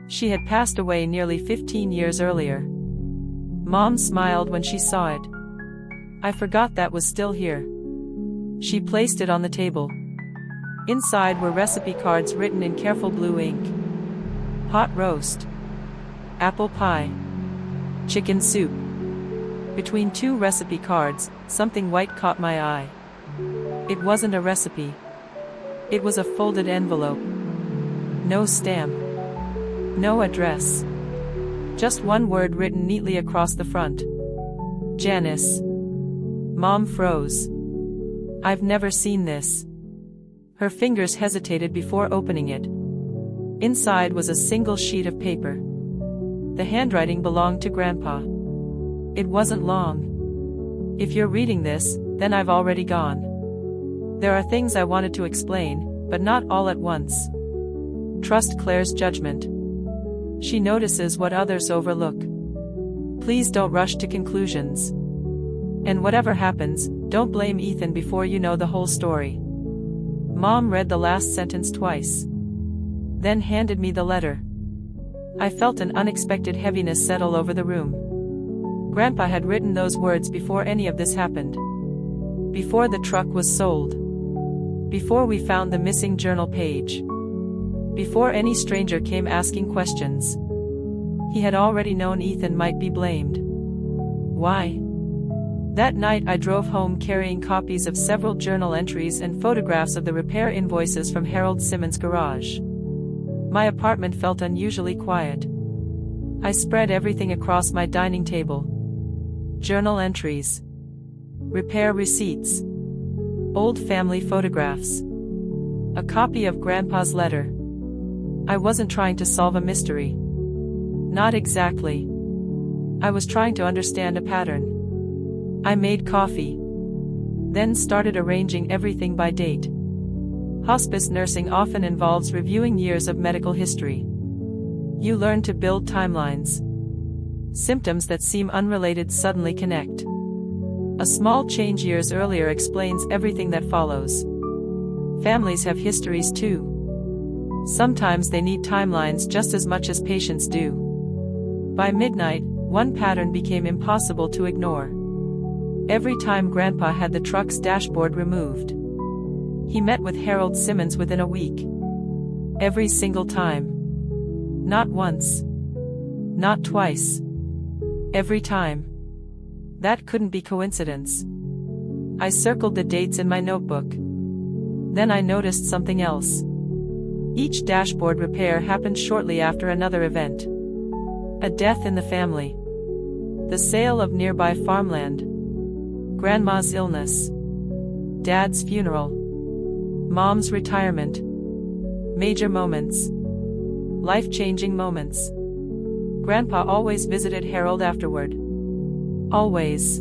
She had passed away nearly 15 years earlier. Mom smiled when she saw it. I forgot that was still here. She placed it on the table. Inside were recipe cards written in careful blue ink. Pot roast. Apple pie. Chicken soup. Between two recipe cards, something white caught my eye. It wasn't a recipe. It was a folded envelope. No stamp. No address. Just one word written neatly across the front. Janice. Mom froze. I've never seen this. Her fingers hesitated before opening it. Inside was a single sheet of paper. The handwriting belonged to Grandpa. It wasn't long. If you're reading this, then I've already gone. There are things I wanted to explain, but not all at once. Trust Claire's judgment. She notices what others overlook. Please don't rush to conclusions. And whatever happens, don't blame Ethan before you know the whole story. Mom read the last sentence twice. Then handed me the letter. I felt an unexpected heaviness settle over the room. Grandpa had written those words before any of this happened. Before the truck was sold. Before we found the missing journal page. Before any stranger came asking questions. He had already known Ethan might be blamed. Why? That night I drove home carrying copies of several journal entries and photographs of the repair invoices from Harold Simmons' garage. My apartment felt unusually quiet. I spread everything across my dining table. Journal entries. Repair receipts. Old family photographs. A copy of Grandpa's letter. I wasn't trying to solve a mystery. Not exactly. I was trying to understand a pattern. I made coffee. Then started arranging everything by date. Hospice nursing often involves reviewing years of medical history. You learn to build timelines. Symptoms that seem unrelated suddenly connect. A small change years earlier explains everything that follows. Families have histories too. Sometimes they need timelines just as much as patients do. By midnight, one pattern became impossible to ignore. Every time Grandpa had the truck's dashboard removed, he met with Harold Simmons within a week. Every single time. Not once. Not twice. Every time. That couldn't be coincidence. I circled the dates in my notebook. Then I noticed something else. Each dashboard repair happened shortly after another event. A death in the family. The sale of nearby farmland. Grandma's illness. Dad's funeral. Mom's retirement. Major moments. Life-changing moments. Grandpa always visited Harold afterward. Always.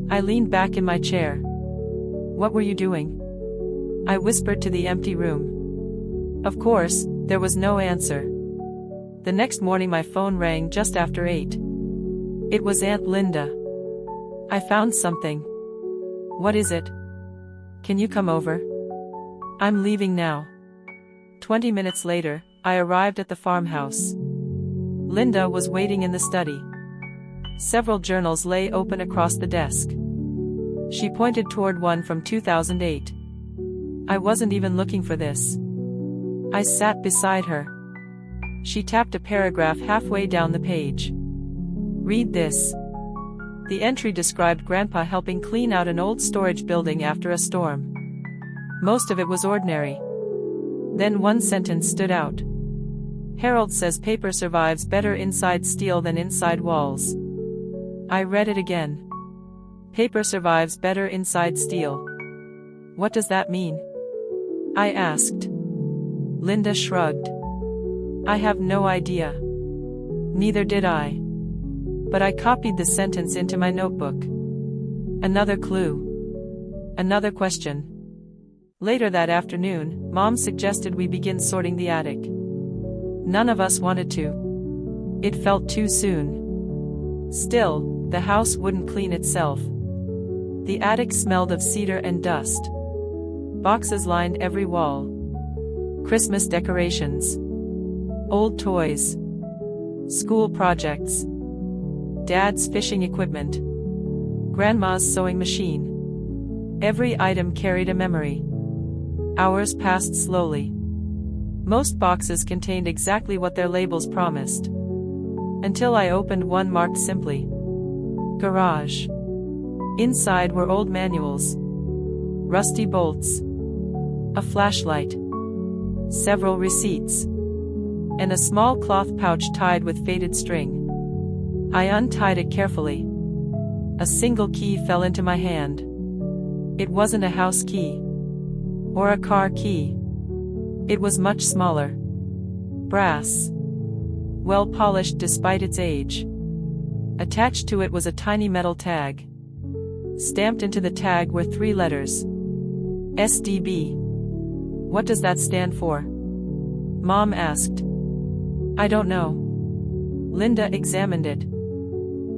I leaned back in my chair. What were you doing? I whispered to the empty room. Of course, there was no answer. The next morning my phone rang just after 8. It was Aunt Linda. I found something. What is it? Can you come over? I'm leaving now. 20 minutes later, I arrived at the farmhouse. Linda was waiting in the study. Several journals lay open across the desk. She pointed toward one from 2008. I wasn't even looking for this. I sat beside her. She tapped a paragraph halfway down the page. Read this. The entry described Grandpa helping clean out an old storage building after a storm. Most of it was ordinary. Then one sentence stood out. Harold says paper survives better inside steel than inside walls. I read it again. Paper survives better inside steel. What does that mean? I asked. Linda shrugged. I have no idea. Neither did I. But I copied the sentence into my notebook. Another clue. Another question. Later that afternoon, Mom suggested we begin sorting the attic. None of us wanted to. It felt too soon. Still, the house wouldn't clean itself. The attic smelled of cedar and dust. Boxes lined every wall. Christmas decorations. Old toys. School projects. Dad's fishing equipment. Grandma's sewing machine. Every item carried a memory. Hours passed slowly. Most boxes contained exactly what their labels promised. Until I opened one marked simply. Garage. Inside were old manuals. Rusty bolts. A flashlight. Several receipts. And a small cloth pouch tied with faded string. I untied it carefully. A single key fell into my hand. It wasn't a house key. Or a car key. It was much smaller. Brass. Well polished despite its age. Attached to it was a tiny metal tag. Stamped into the tag were 3 letters. SDB. What does that stand for? Mom asked. I don't know. Linda examined it.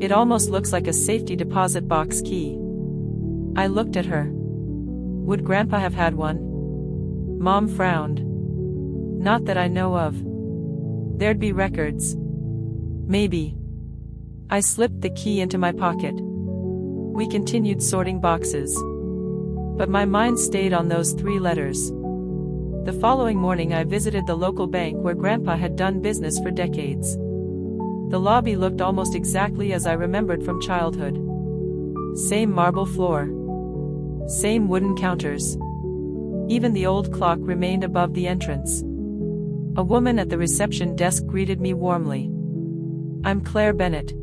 It almost looks like a safety deposit box key. I looked at her. Would Grandpa have had one? Mom frowned. Not that I know of. There'd be records. Maybe. I slipped the key into my pocket. We continued sorting boxes. But my mind stayed on those 3 letters. The following morning I visited the local bank where Grandpa had done business for decades. The lobby looked almost exactly as I remembered from childhood. Same marble floor. Same wooden counters. Even the old clock remained above the entrance. A woman at the reception desk greeted me warmly. "I'm Claire Bennett."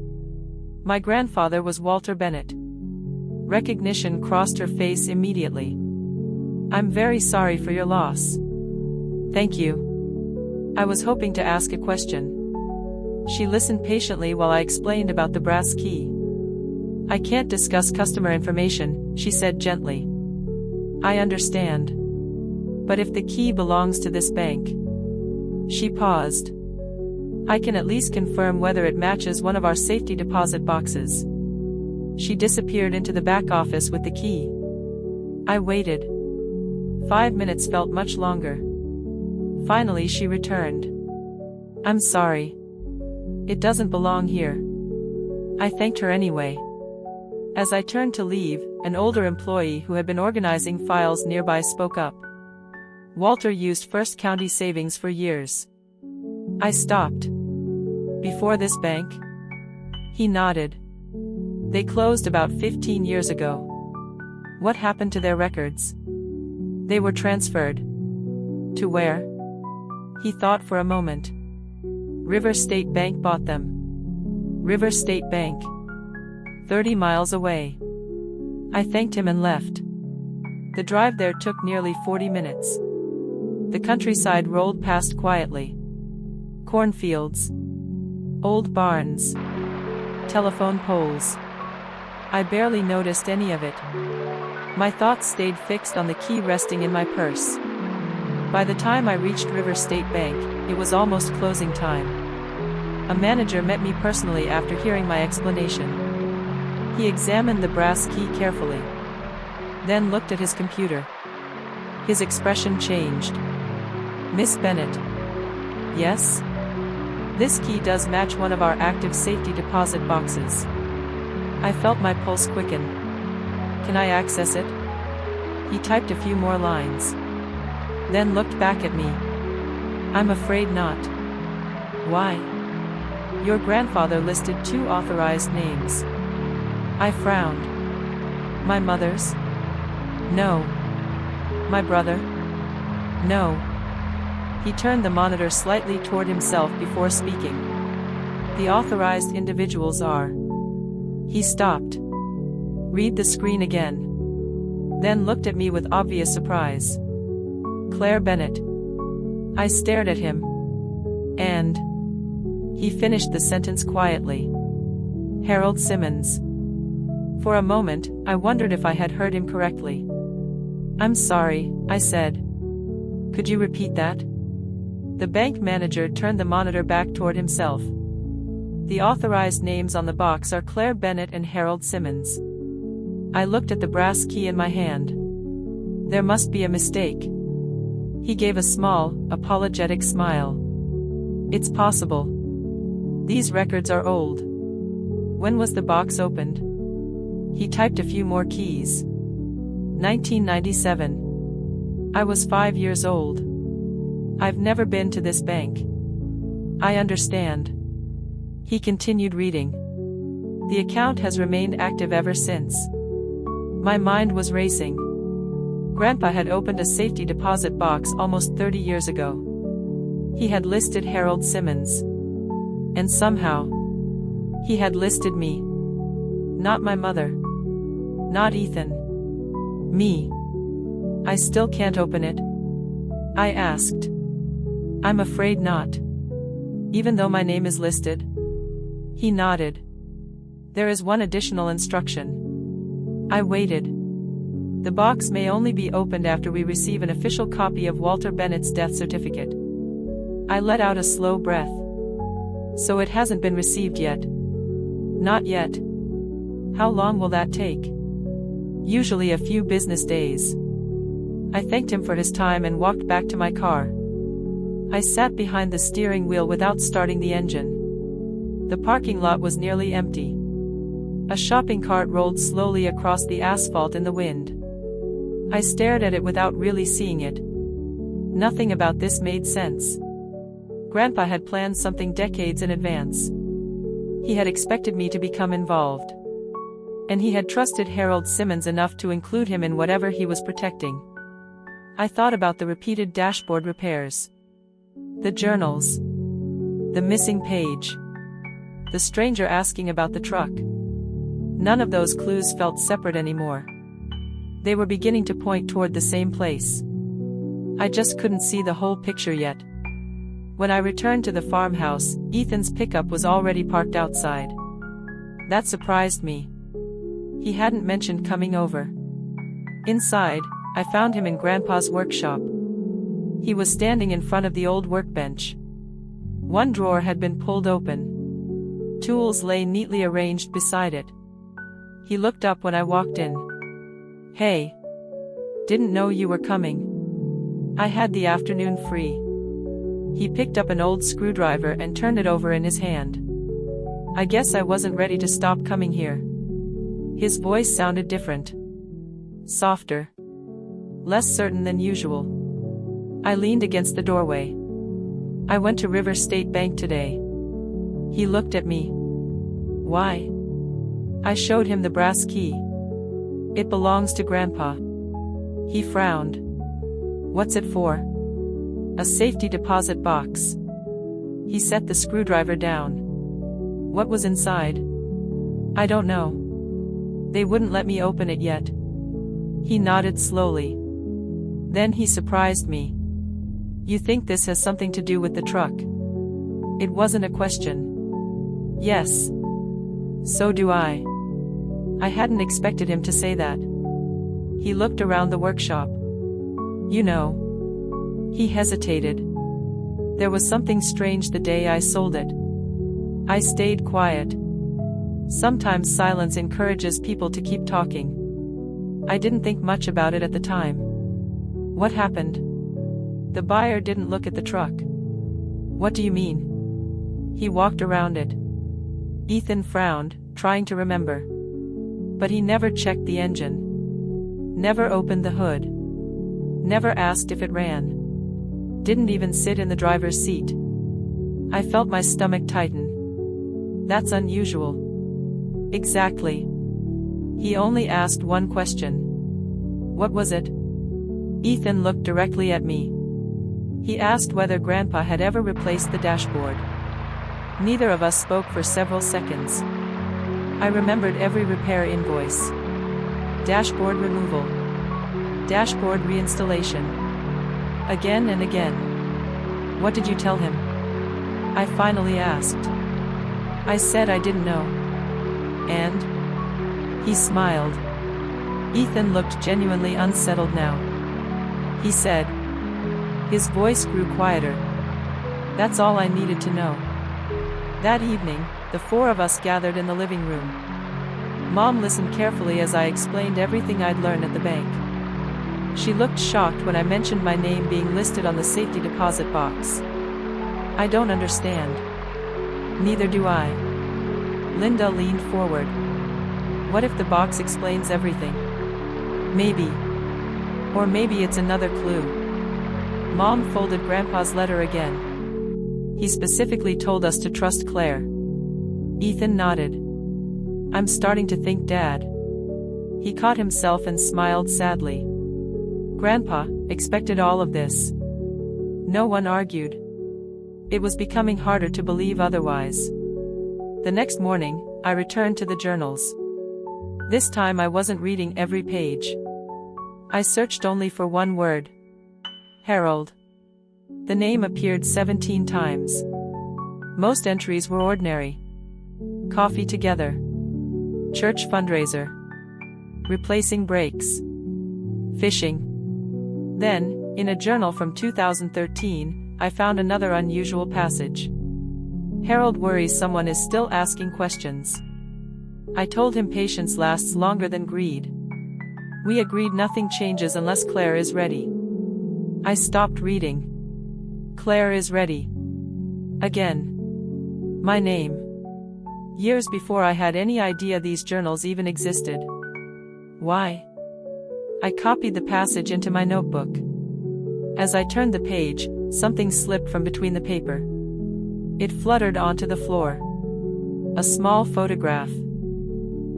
My grandfather was Walter Bennett. Recognition crossed her face immediately. "I'm very sorry for your loss." "Thank you. I was hoping to ask a question." She listened patiently while I explained about the brass key. "I can't discuss customer information," she said gently. "I understand. But if the key belongs to this bank..." She paused. "I can at least confirm whether it matches one of our safety deposit boxes." She disappeared into the back office with the key. I waited. 5 minutes felt much longer. Finally she returned. "I'm sorry. It doesn't belong here." I thanked her anyway. As I turned to leave, an older employee who had been organizing files nearby spoke up. "Walter used First County Savings for years." I stopped. "Before this bank?" He nodded. "They closed about 15 years ago." "What happened to their records?" "They were transferred." "To where?" He thought for a moment. "River State Bank bought them." "River State Bank?" 30 miles away." I thanked him and left. The drive there took nearly 40 minutes. The countryside rolled past quietly. Cornfields. Old barns. Telephone poles. I barely noticed any of it. My thoughts stayed fixed on the key resting in my purse. By the time I reached River State Bank, it was almost closing time. A manager met me personally after hearing my explanation. He examined the brass key carefully, then looked at his computer. His expression changed. "Miss Bennett." "Yes?" "This key does match one of our active safety deposit boxes." I felt my pulse quicken. "Can I access it?" He typed a few more lines, then looked back at me. "I'm afraid not." "Why?" "Your grandfather listed 2 authorized names." I frowned. "My mother's?" "No." "My brother?" "No." He turned the monitor slightly toward himself before speaking. "The authorized individuals are..." He stopped. "Read the screen again." Then looked at me with obvious surprise. "Claire Bennett." I stared at him. "And..." He finished the sentence quietly. "Harold Simmons." For a moment, I wondered if I had heard him correctly. "I'm sorry," I said. "Could you repeat that?" The bank manager turned the monitor back toward himself. "The authorized names on the box are Claire Bennett and Harold Simmons." I looked at the brass key in my hand. "There must be a mistake." He gave a small, apologetic smile. "It's possible. These records are old." "When was the box opened?" He typed a few more keys. 1997. I was 5 years old. "I've never been to this bank." "I understand." He continued reading. "The account has remained active ever since." My mind was racing. Grandpa had opened a safety deposit box almost 30 years ago. He had listed Harold Simmons. And somehow, he had listed me. Not my mother. Not Ethan. Me. "I still can't open it?" I asked. "I'm afraid not. Even though my name is listed?" He nodded. "There is one additional instruction." I waited. "The box may only be opened after we receive an official copy of Walter Bennett's death certificate." I let out a slow breath. "So it hasn't been received yet?" "Not yet." "How long will that take?" "Usually a few business days." I thanked him for his time and walked back to my car. I sat behind the steering wheel without starting the engine. The parking lot was nearly empty. A shopping cart rolled slowly across the asphalt in the wind. I stared at it without really seeing it. Nothing about this made sense. Grandpa had planned something decades in advance. He had expected me to become involved. And he had trusted Harold Simmons enough to include him in whatever he was protecting. I thought about the repeated dashboard repairs. The journals. The missing page. The stranger asking about the truck. None of those clues felt separate anymore. They were beginning to point toward the same place. I just couldn't see the whole picture yet. When I returned to the farmhouse, Ethan's pickup was already parked outside. That surprised me. He hadn't mentioned coming over. Inside, I found him in Grandpa's workshop. He was standing in front of the old workbench. One drawer had been pulled open. Tools lay neatly arranged beside it. He looked up when I walked in. "Hey. Didn't know you were coming. I had the afternoon free." He picked up an old screwdriver and turned it over in his hand. "I guess I wasn't ready to stop coming here." His voice sounded different. Softer. Less certain than usual. I leaned against the doorway. "I went to River State Bank today." He looked at me. "Why?" I showed him the brass key. "It belongs to Grandpa." He frowned. "What's it for?" "A safety deposit box." He set the screwdriver down. "What was inside?" "I don't know. They wouldn't let me open it yet." He nodded slowly. Then he surprised me. "You think this has something to do with the truck?" It wasn't a question. "Yes. So do I." I hadn't expected him to say that. He looked around the workshop. "You know." He hesitated. "There was something strange the day I sold it." I stayed quiet. Sometimes silence encourages people to keep talking. I didn't think much about it at the time. "What happened?" "The buyer didn't look at the truck." "What do you mean?" He walked around it. Ethan frowned, trying to remember. But he never checked the engine. Never opened the hood. Never asked if it ran. Didn't even sit in the driver's seat. I felt my stomach tighten. That's unusual. Exactly. He only asked one question. "What was it?" Ethan looked directly at me. He asked whether Grandpa had ever replaced the dashboard. Neither of us spoke for several seconds. I remembered every repair invoice. Dashboard removal. Dashboard reinstallation. Again and again. "What did you tell him?" I finally asked. I said I didn't know. "And?" He smiled. Ethan looked genuinely unsettled now. He said. His voice grew quieter. "That's all I needed to know." That evening, the four of us gathered in the living room. Mom listened carefully as I explained everything I'd learned at the bank. She looked shocked when I mentioned my name being listed on the safety deposit box. "I don't understand." "Neither do I." Linda leaned forward. "What if the box explains everything?" "Maybe. Or maybe it's another clue." Mom folded Grandpa's letter again. "He specifically told us to trust Claire." Ethan nodded. "I'm starting to think Dad." He caught himself and smiled sadly. Grandpa expected all of this. No one argued. It was becoming harder to believe otherwise. The next morning, I returned to the journals. This time I wasn't reading every page. I searched only for one word. Harold. The name appeared 17 times. Most entries were ordinary. Coffee together. Church fundraiser. Replacing brakes. Fishing. Then, in a journal from 2013, I found another unusual passage. Harold worries someone is still asking questions. I told him patience lasts longer than greed. We agreed nothing changes unless Claire is ready. I stopped reading. Claire is ready. Again. My name. Years before I had any idea these journals even existed. Why? I copied the passage into my notebook. As I turned the page, something slipped from between the paper. It fluttered onto the floor. A small photograph.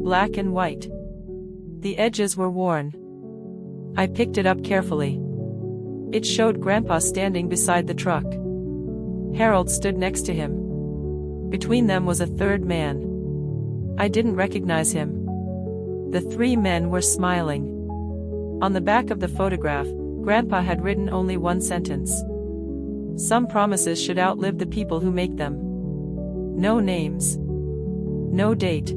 Black and white. The edges were worn. I picked it up carefully. It showed Grandpa standing beside the truck. Harold stood next to him. Between them was a third man. I didn't recognize him. The three men were smiling. On the back of the photograph, Grandpa had written only one sentence. Some promises should outlive the people who make them. No names. No date.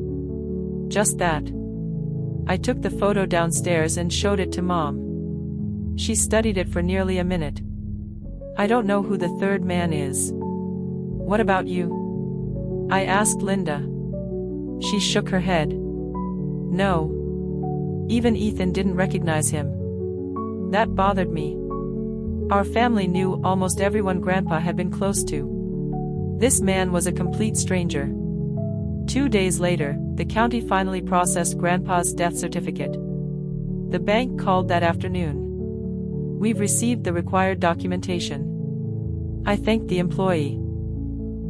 Just that. I took the photo downstairs and showed it to Mom. She studied it for nearly a minute. I don't know who the third man is. What about you? I asked Linda. She shook her head. No. Even Ethan didn't recognize him. That bothered me. Our family knew almost everyone Grandpa had been close to. This man was a complete stranger. 2 days later, the county finally processed Grandpa's death certificate. The bank called that afternoon. We've received the required documentation. I thanked the employee.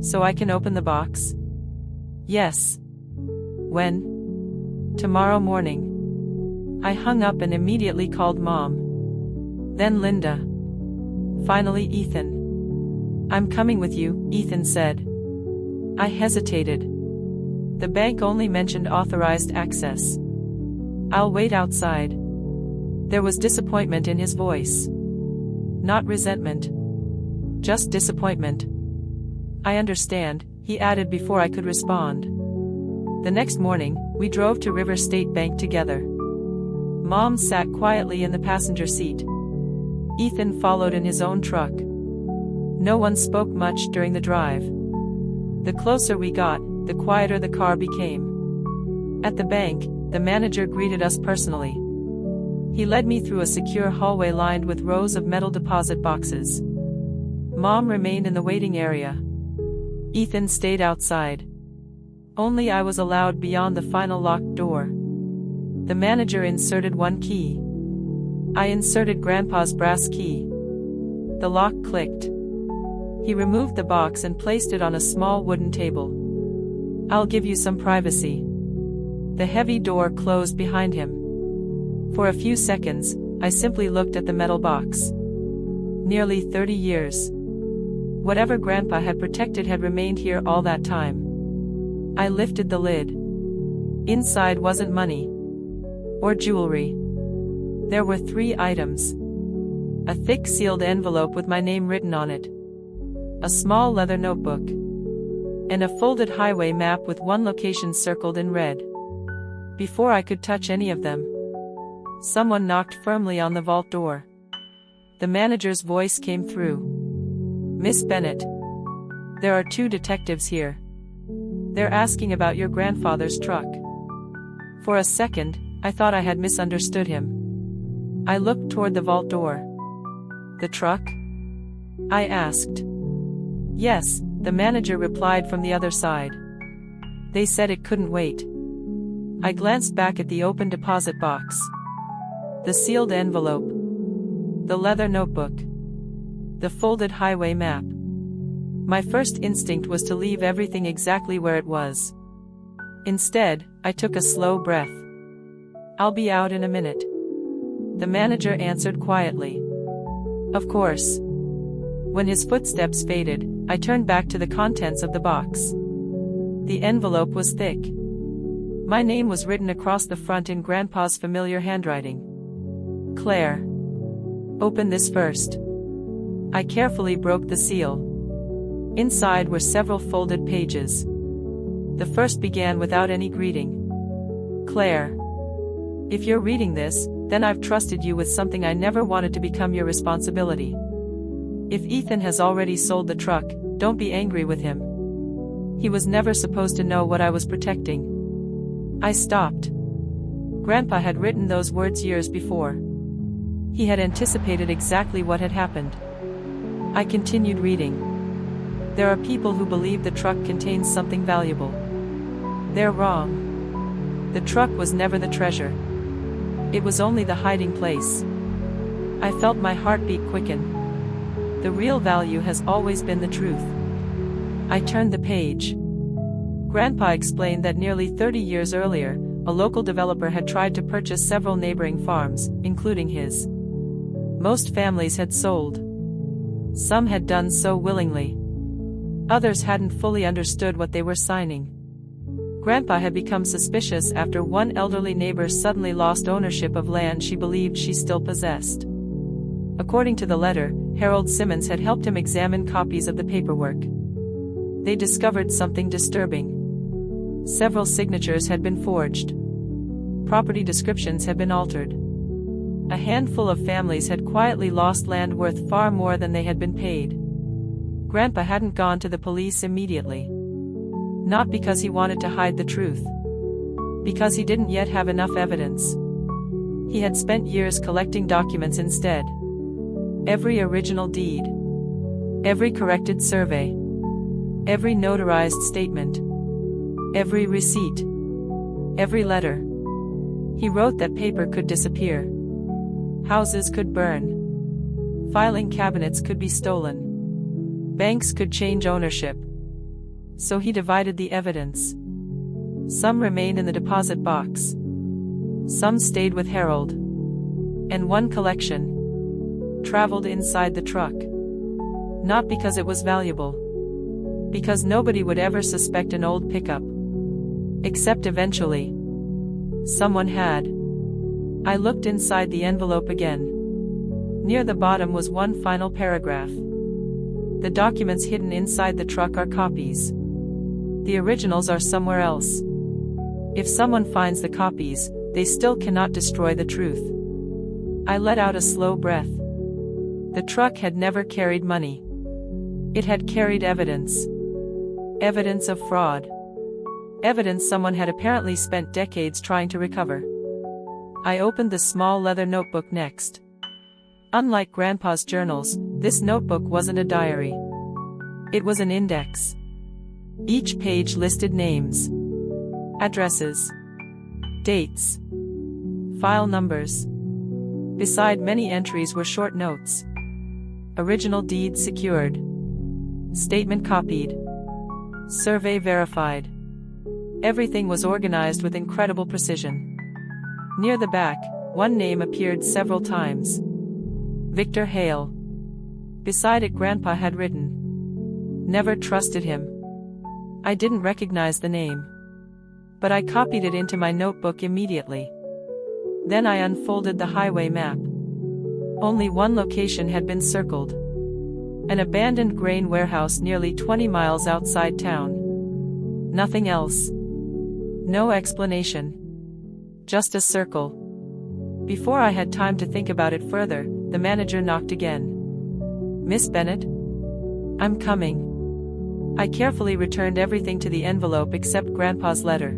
So I can open the box? Yes. When? Tomorrow morning. I hung up and immediately called Mom. Then Linda. Finally Ethan. I'm coming with you, Ethan said. I hesitated. The bank only mentioned authorized access. I'll wait outside. There was disappointment in his voice. Not resentment. Just disappointment. I understand, he added before I could respond. The next morning, we drove to River State Bank together. Mom sat quietly in the passenger seat. Ethan followed in his own truck. No one spoke much during the drive. The closer we got, the quieter the car became. At the bank, the manager greeted us personally. He led me through a secure hallway lined with rows of metal deposit boxes. Mom remained in the waiting area. Ethan stayed outside. Only I was allowed beyond the final locked door. The manager inserted one key. I inserted Grandpa's brass key. The lock clicked. He removed the box and placed it on a small wooden table. I'll give you some privacy. The heavy door closed behind him. For a few seconds, I simply looked at the metal box. Nearly 30 years. Whatever Grandpa had protected had remained here all that time. I lifted the lid. Inside wasn't money. Or jewelry. There were 3 items. A thick sealed envelope with my name written on it. A small leather notebook. And a folded highway map with one location circled in red. Before I could touch any of them, someone knocked firmly on the vault door. The manager's voice came through. Miss Bennett. There are 2 detectives here. They're asking about your grandfather's truck. For a second, I thought I had misunderstood him. I looked toward the vault door. The truck? I asked. Yes, the manager replied from the other side. They said it couldn't wait. I glanced back at the open deposit box. The sealed envelope. The leather notebook. The folded highway map. My first instinct was to leave everything exactly where it was. Instead, I took a slow breath. I'll be out in a minute. The manager answered quietly. Of course. When his footsteps faded, I turned back to the contents of the box. The envelope was thick. My name was written across the front in Grandpa's familiar handwriting. Claire. Open this first. I carefully broke the seal. Inside were several folded pages. The first began without any greeting. Claire. If you're reading this, then I've trusted you with something I never wanted to become your responsibility. If Ethan has already sold the truck, don't be angry with him. He was never supposed to know what I was protecting. I stopped. Grandpa had written those words years before. He had anticipated exactly what had happened. I continued reading. There are people who believe the truck contains something valuable. They're wrong. The truck was never the treasure. It was only the hiding place. I felt my heartbeat quicken. The real value has always been the truth. I turned the page. Grandpa explained that nearly 30 years earlier, a local developer had tried to purchase several neighboring farms, including his. Most families had sold. Some had done so willingly. Others hadn't fully understood what they were signing. Grandpa had become suspicious after one elderly neighbor suddenly lost ownership of land she believed she still possessed. According to the letter, Harold Simmons had helped him examine copies of the paperwork. They discovered something disturbing. Several signatures had been forged. Property descriptions had been altered. A handful of families had quietly lost land worth far more than they had been paid. Grandpa hadn't gone to the police immediately. Not because he wanted to hide the truth. Because he didn't yet have enough evidence. He had spent years collecting documents instead. Every original deed. Every corrected survey. Every notarized statement. Every receipt. Every letter. He wrote that paper could disappear. Houses could burn. Filing cabinets could be stolen. Banks could change ownership. So he divided the evidence. Some remained in the deposit box. Some stayed with Harold. And one collection traveled inside the truck. Not because it was valuable. Because nobody would ever suspect an old pickup. Except eventually. Someone had. I looked inside the envelope again. Near the bottom was one final paragraph. The documents hidden inside the truck are copies. The originals are somewhere else. If someone finds the copies, they still cannot destroy the truth. I let out a slow breath. The truck had never carried money. It had carried evidence. Evidence of fraud. Evidence someone had apparently spent decades trying to recover. I opened the small leather notebook next. Unlike Grandpa's journals, this notebook wasn't a diary. It was an index. Each page listed names, addresses, dates, file numbers. Beside many entries were short notes. Original deed secured. Statement copied. Survey verified. Everything was organized with incredible precision. Near the back, one name appeared several times. Victor Hale. Beside it, Grandpa had written, "Never trusted him." I didn't recognize the name. But I copied it into my notebook immediately. Then I unfolded the highway map. Only one location had been circled. An abandoned grain warehouse nearly 20 miles outside town. Nothing else. No explanation. Just a circle. Before I had time to think about it further, the manager knocked again. "Miss Bennett?" "I'm coming." I carefully returned everything to the envelope except Grandpa's letter.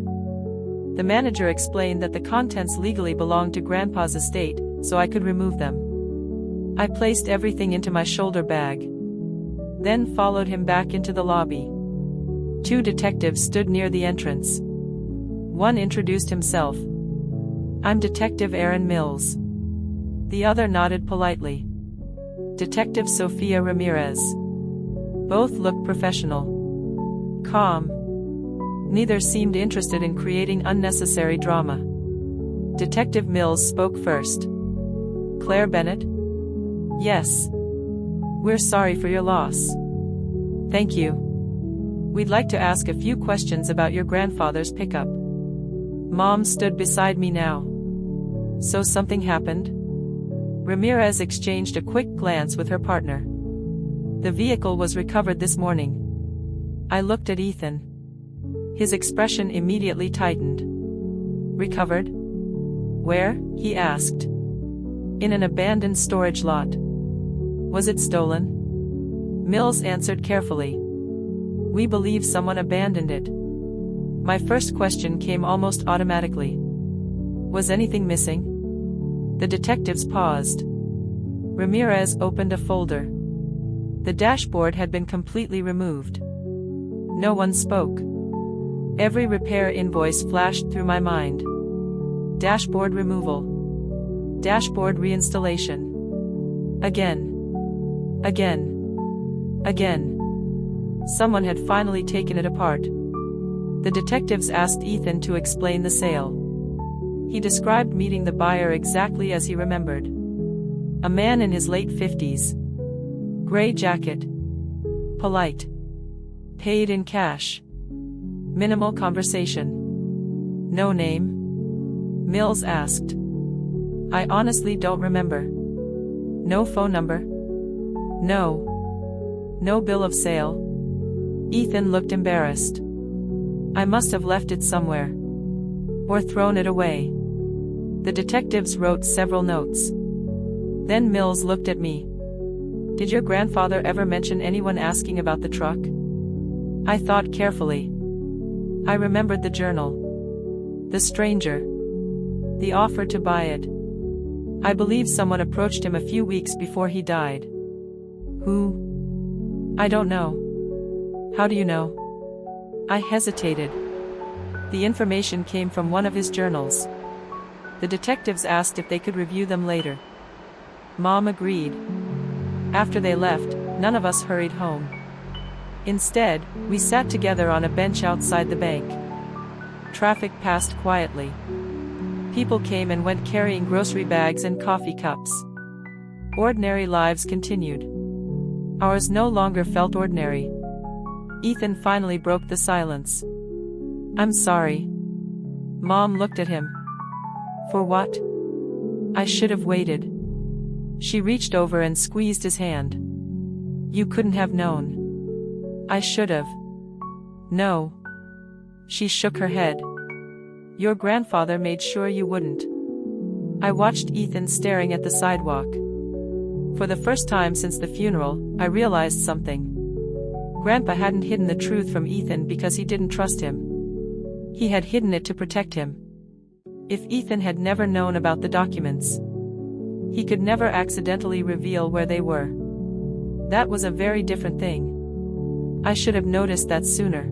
The manager explained that the contents legally belonged to Grandpa's estate, so I could remove them. I placed everything into my shoulder bag. Then followed him back into the lobby. Two detectives stood near the entrance. One introduced himself. "I'm Detective Aaron Mills." The other nodded politely. "Detective Sofia Ramirez." Both looked professional. Calm. Neither seemed interested in creating unnecessary drama. Detective Mills spoke first. "Claire Bennett?" "Yes. We're sorry for your loss." "Thank you. We'd like to ask a few questions about your grandfather's pickup." Mom stood beside me now. "So something happened?" Ramirez exchanged a quick glance with her partner. "The vehicle was recovered this morning." I looked at Ethan. His expression immediately tightened. "Recovered? Where?" he asked. "In an abandoned storage lot." "Was it stolen?" Mills answered carefully. "We believe someone abandoned it." My first question came almost automatically. Was anything missing? The detectives paused. Ramirez opened a folder. The dashboard had been completely removed. No one spoke. Every repair invoice flashed through my mind. Dashboard removal. Dashboard reinstallation. Again. Again. Again. Someone had finally taken it apart. The detectives asked Ethan to explain the sale. He described meeting the buyer exactly as he remembered. A man in his late 50s. Gray jacket. Polite. Paid in cash. Minimal conversation. No name? Mills asked. I honestly don't remember. No phone number? No. No bill of sale? Ethan looked embarrassed. I must have left it somewhere. Or thrown it away. The detectives wrote several notes. Then Mills looked at me. Did your grandfather ever mention anyone asking about the truck? I thought carefully. I remembered the journal. The stranger. The offer to buy it. I believe someone approached him a few weeks before he died. Who? I don't know. How do you know? I hesitated. The information came from one of his journals. The detectives asked if they could review them later. Mom agreed. After they left, none of us hurried home. Instead, we sat together on a bench outside the bank. Traffic passed quietly. People came and went carrying grocery bags and coffee cups. Ordinary lives continued. Ours no longer felt ordinary. Ethan finally broke the silence. I'm sorry. Mom looked at him. For what? I should have waited. She reached over and squeezed his hand. You couldn't have known. I should have. No. She shook her head. Your grandfather made sure you wouldn't. I watched Ethan staring at the sidewalk. For the first time since the funeral, I realized something. Grandpa hadn't hidden the truth from Ethan because he didn't trust him. He had hidden it to protect him. If Ethan had never known about the documents, he could never accidentally reveal where they were. That was a very different thing. I should have noticed that sooner.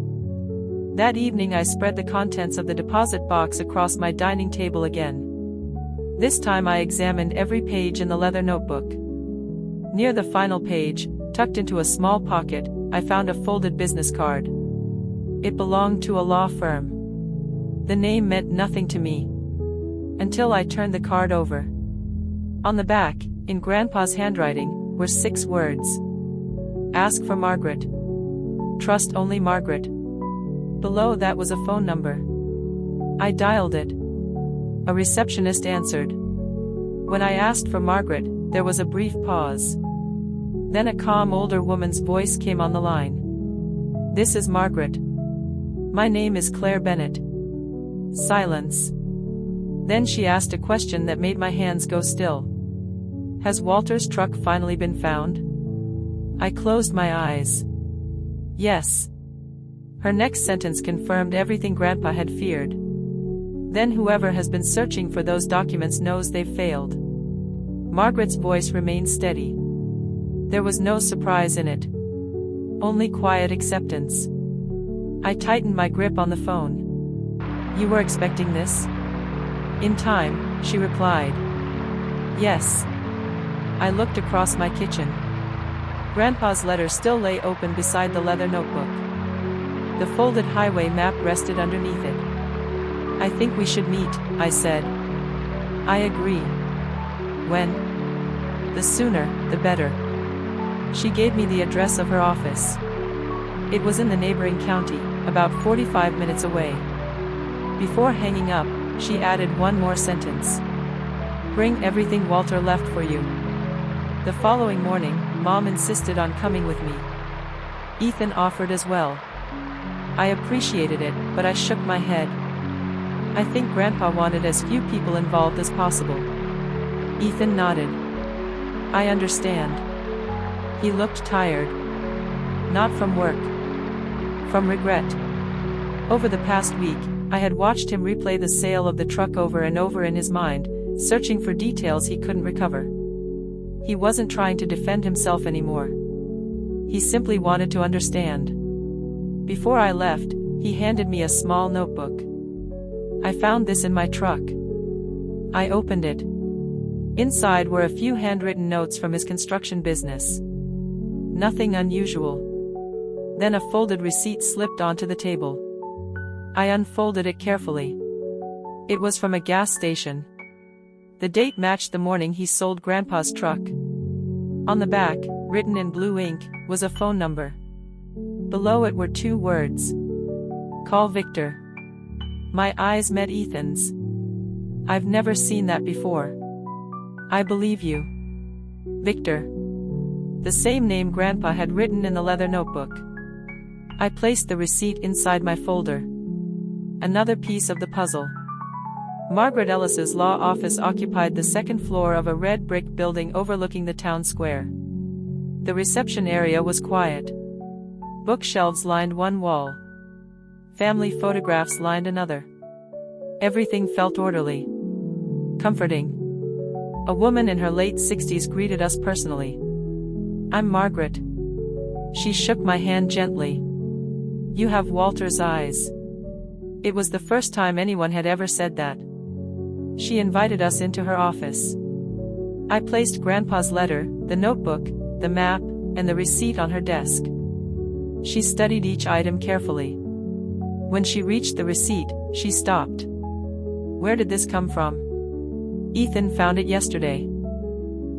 That evening I spread the contents of the deposit box across my dining table again. This time I examined every page in the leather notebook. Near the final page, tucked into a small pocket, I found a folded business card. It belonged to a law firm. The name meant nothing to me. Until I turned the card over. On the back, in Grandpa's handwriting, were 6 words. Ask for Margaret. Trust only Margaret. Below that was a phone number. I dialed it. A receptionist answered. When I asked for Margaret, there was a brief pause. Then a calm older woman's voice came on the line. This is Margaret. My name is Claire Bennett. Silence. Then she asked a question that made my hands go still. Has Walter's truck finally been found? I closed my eyes. Yes. Her next sentence confirmed everything Grandpa had feared. Then whoever has been searching for those documents knows they've failed. Margaret's voice remained steady. There was no surprise in it. Only quiet acceptance. I tightened my grip on the phone. You were expecting this? In time, she replied. Yes. I looked across my kitchen. Grandpa's letter still lay open beside the leather notebook. The folded highway map rested underneath it. I think we should meet, I said. I agree. When? The sooner, the better. She gave me the address of her office. It was in the neighboring county, about 45 minutes away. Before hanging up, she added one more sentence. Bring everything Walter left for you. The following morning, Mom insisted on coming with me. Ethan offered as well. I appreciated it, but I shook my head. I think Grandpa wanted as few people involved as possible. Ethan nodded. I understand. He looked tired. Not from work. From regret. Over the past week, I had watched him replay the sale of the truck over and over in his mind, searching for details he couldn't recover. He wasn't trying to defend himself anymore. He simply wanted to understand. Before I left, he handed me a small notebook. I found this in my truck. I opened it. Inside were a few handwritten notes from his construction business. Nothing unusual. Then a folded receipt slipped onto the table. I unfolded it carefully. It was from a gas station. The date matched the morning he sold Grandpa's truck. On the back, written in blue ink, was a phone number. Below it were 2 words. Call Victor. My eyes met Ethan's. I've never seen that before. I believe you. Victor. The same name Grandpa had written in the leather notebook. I placed the receipt inside my folder. Another piece of the puzzle. Margaret Ellis's law office occupied the 2nd floor of a red brick building overlooking the town square. The reception area was quiet. Bookshelves lined one wall. Family photographs lined another. Everything felt orderly. Comforting. A woman in her late 60s greeted us personally. I'm Margaret. She shook my hand gently. You have Walter's eyes. It was the first time anyone had ever said that. She invited us into her office. I placed Grandpa's letter, the notebook, the map, and the receipt on her desk. She studied each item carefully. When she reached the receipt, she stopped. Where did this come from? Ethan found it yesterday.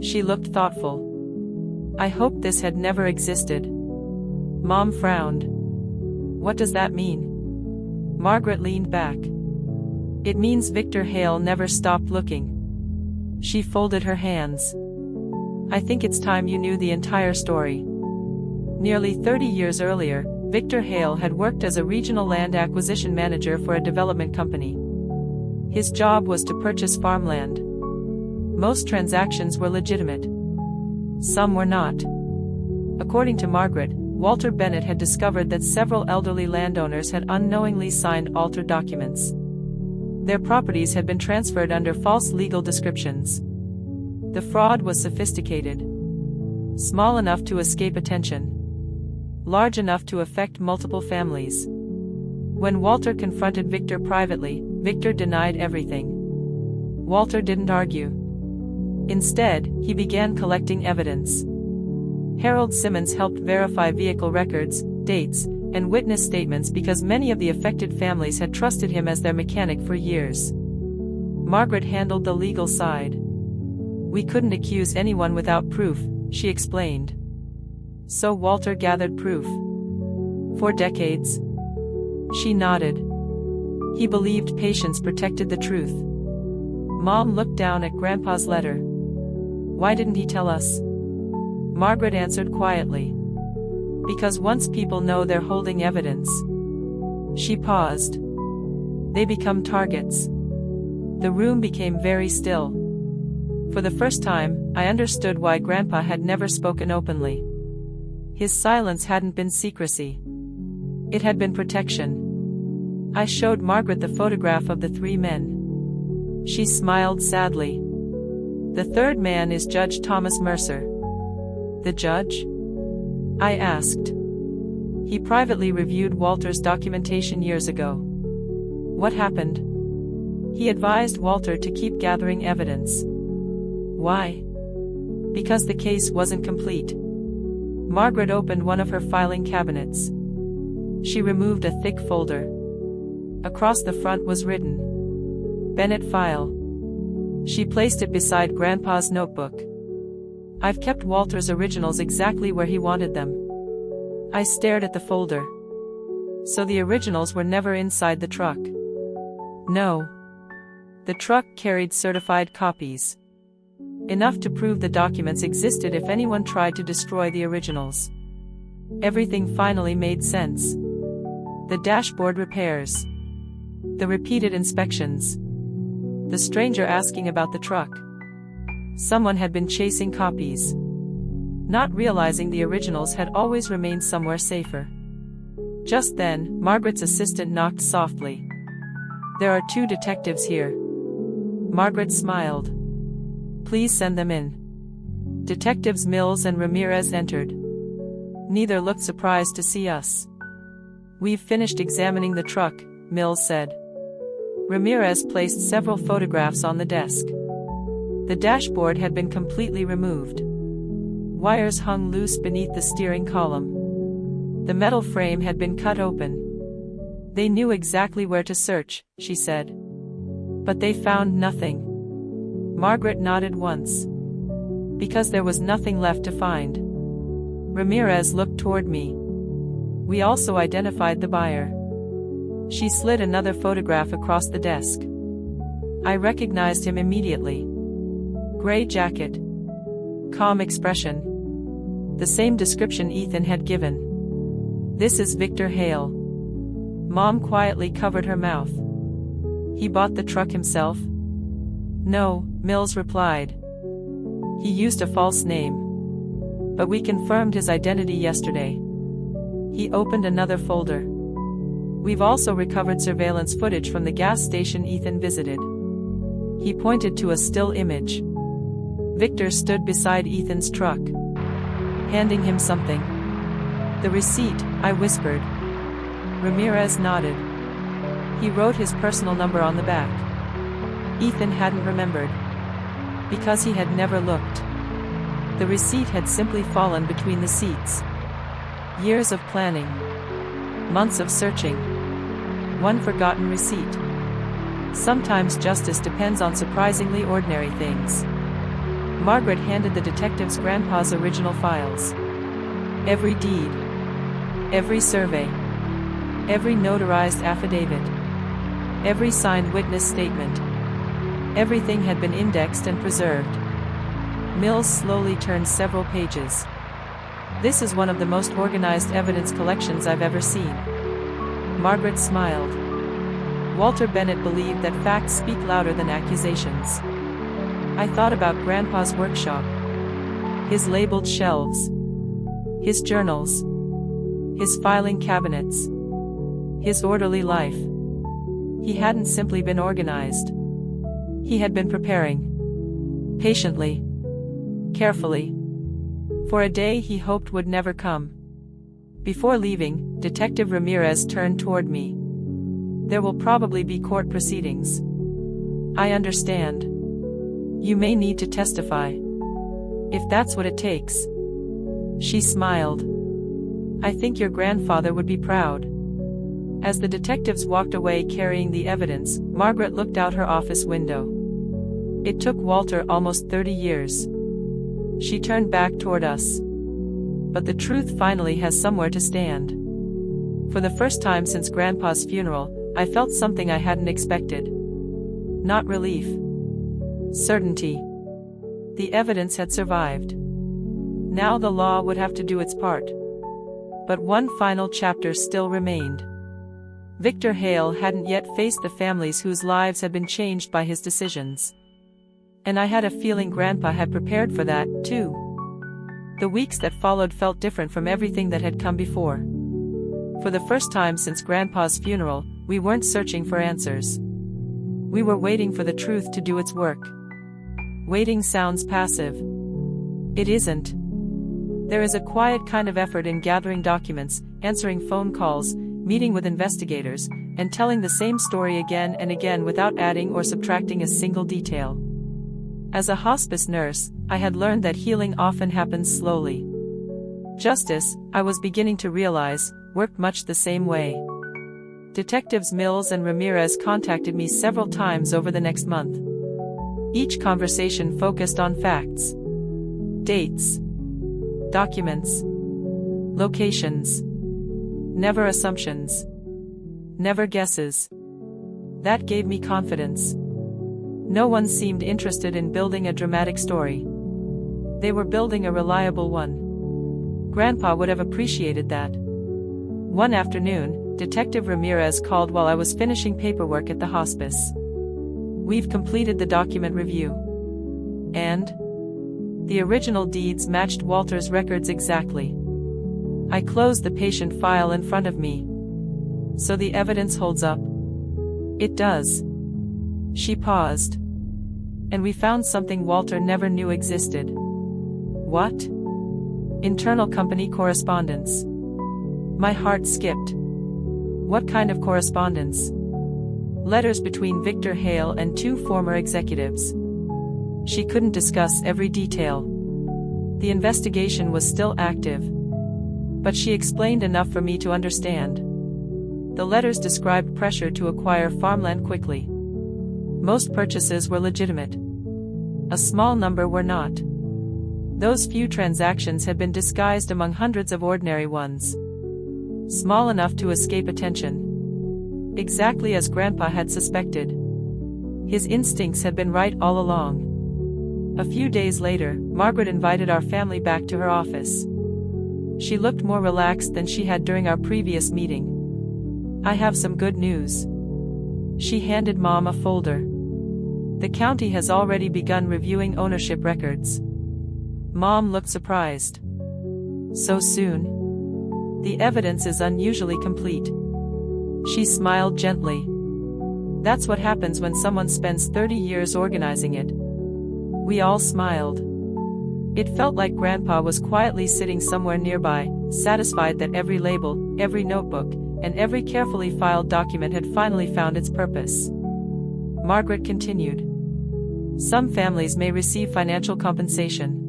She looked thoughtful. I hoped this had never existed. Mom frowned. What does that mean? Margaret leaned back. It means Victor Hale never stopped looking. She folded her hands. I think it's time you knew the entire story. Nearly 30 years earlier, Victor Hale had worked as a regional land acquisition manager for a development company. His job was to purchase farmland. Most transactions were legitimate. Some were not. According to Margaret, Walter Bennett had discovered that several elderly landowners had unknowingly signed altered documents. Their properties had been transferred under false legal descriptions. The fraud was sophisticated. Small enough to escape attention. Large enough to affect multiple families. When Walter confronted Victor privately, Victor denied everything. Walter didn't argue. Instead, he began collecting evidence. Harold Simmons helped verify vehicle records, dates, and witness statements because many of the affected families had trusted him as their mechanic for years. Margaret handled the legal side. We couldn't accuse anyone without proof, she explained. So Walter gathered proof. For decades. She nodded. He believed patience protected the truth. Mom looked down at Grandpa's letter. Why didn't he tell us? Margaret answered quietly. Because once people know they're holding evidence. She paused. They become targets. The room became very still. For the first time, I understood why Grandpa had never spoken openly. His silence hadn't been secrecy. It had been protection. I showed Margaret the photograph of the 3 men. She smiled sadly. The 3rd man is Judge Thomas Mercer. The judge? I asked. He privately reviewed Walter's documentation years ago. What happened? He advised Walter to keep gathering evidence. Why? Because the case wasn't complete. Margaret opened one of her filing cabinets. She removed a thick folder. Across the front was written, Bennett file. She placed it beside Grandpa's notebook. I've kept Walter's originals exactly where he wanted them. I stared at the folder. So the originals were never inside the truck. No. The truck carried certified copies. Enough to prove the documents existed if anyone tried to destroy the originals. Everything finally made sense. The dashboard repairs. The repeated inspections. The stranger asking about the truck. Someone had been chasing copies. Not realizing the originals had always remained somewhere safer. Just then, Margaret's assistant knocked softly. There are 2 detectives here. Margaret smiled. Please send them in. Detectives Mills and Ramirez entered. Neither looked surprised to see us. We've finished examining the truck, Mills said. Ramirez placed several photographs on the desk. The dashboard had been completely removed. Wires hung loose beneath the steering column. The metal frame had been cut open. They knew exactly where to search, she said. But they found nothing. Margaret nodded once. Because there was nothing left to find. Ramirez looked toward me. We also identified the buyer. She slid another photograph across the desk. I recognized him immediately. Gray jacket. Calm expression. The same description Ethan had given. "This is Victor Hale." Mom quietly covered her mouth. "He bought the truck himself?" "No," Mills replied. "He used a false name. But we confirmed his identity yesterday." He opened another folder. "We've also recovered surveillance footage from the gas station Ethan visited." He pointed to a still image. Victor stood beside Ethan's truck, handing him something. "The receipt," I whispered. Ramirez nodded. He wrote his personal number on the back. Ethan hadn't remembered, because he had never looked. The receipt had simply fallen between the seats. Years of planning. Months of searching. One forgotten receipt. Sometimes justice depends on surprisingly ordinary things. Margaret handed the detective's grandpa's original files. Every deed. Every survey. Every notarized affidavit. Every signed witness statement. Everything had been indexed and preserved. Mills slowly turned several pages. "This is one of the most organized evidence collections I've ever seen." Margaret smiled. Walter Bennett believed that facts speak louder than accusations. I thought about Grandpa's workshop. His labeled shelves. His journals. His filing cabinets. His orderly life. He hadn't simply been organized. He had been preparing. Patiently. Carefully. For a day he hoped would never come. Before leaving, Detective Ramirez turned toward me. "There will probably be court proceedings. I understand. You may need to testify. If that's what it takes." She smiled. "I think your grandfather would be proud." As the detectives walked away carrying the evidence, Margaret looked out her office window. It took Walter almost 30 years. She turned back toward us. But the truth finally has somewhere to stand. For the first time since Grandpa's funeral, I felt something I hadn't expected. Not relief. Certainty. The evidence had survived. Now the law would have to do its part. But one final chapter still remained. Victor Hale hadn't yet faced the families whose lives had been changed by his decisions. And I had a feeling Grandpa had prepared for that, too. The weeks that followed felt different from everything that had come before. For the first time since Grandpa's funeral, we weren't searching for answers. We were waiting for the truth to do its work. Waiting sounds passive. It isn't. There is a quiet kind of effort in gathering documents, answering phone calls, meeting with investigators, and telling the same story again and again without adding or subtracting a single detail. As a hospice nurse, I had learned that healing often happens slowly. Justice, I was beginning to realize, worked much the same way. Detectives Mills and Ramirez contacted me several times over the next month. Each conversation focused on facts. Dates. Documents. Locations. Never assumptions. Never guesses. That gave me confidence. No one seemed interested in building a dramatic story. They were building a reliable one. Grandpa would have appreciated that. One afternoon, Detective Ramirez called while I was finishing paperwork at the hospice. "We've completed the document review." And? The original deeds matched Walter's records exactly. I closed the patient file in front of me. "So the evidence holds up?" "It does." She paused. "And we found something Walter never knew existed." "What?" "Internal company correspondence." My heart skipped. "What kind of correspondence?" "Letters between Victor Hale and 2 former executives." She couldn't discuss every detail. The investigation was still active. But she explained enough for me to understand. The letters described pressure to acquire farmland quickly. Most purchases were legitimate. A small number were not. Those few transactions had been disguised among hundreds of ordinary ones. Small enough to escape attention. Exactly as Grandpa had suspected. His instincts had been right all along. A few days later, Margaret invited our family back to her office. She looked more relaxed than she had during our previous meeting. "I have some good news." She handed Mom a folder. "The county has already begun reviewing ownership records." Mom looked surprised. "So soon?" "The evidence is unusually complete." She smiled gently. "That's what happens when someone spends 30 years organizing it." We all smiled. It felt like Grandpa was quietly sitting somewhere nearby, satisfied that every label, every notebook, and every carefully filed document had finally found its purpose. Margaret continued. "Some families may receive financial compensation."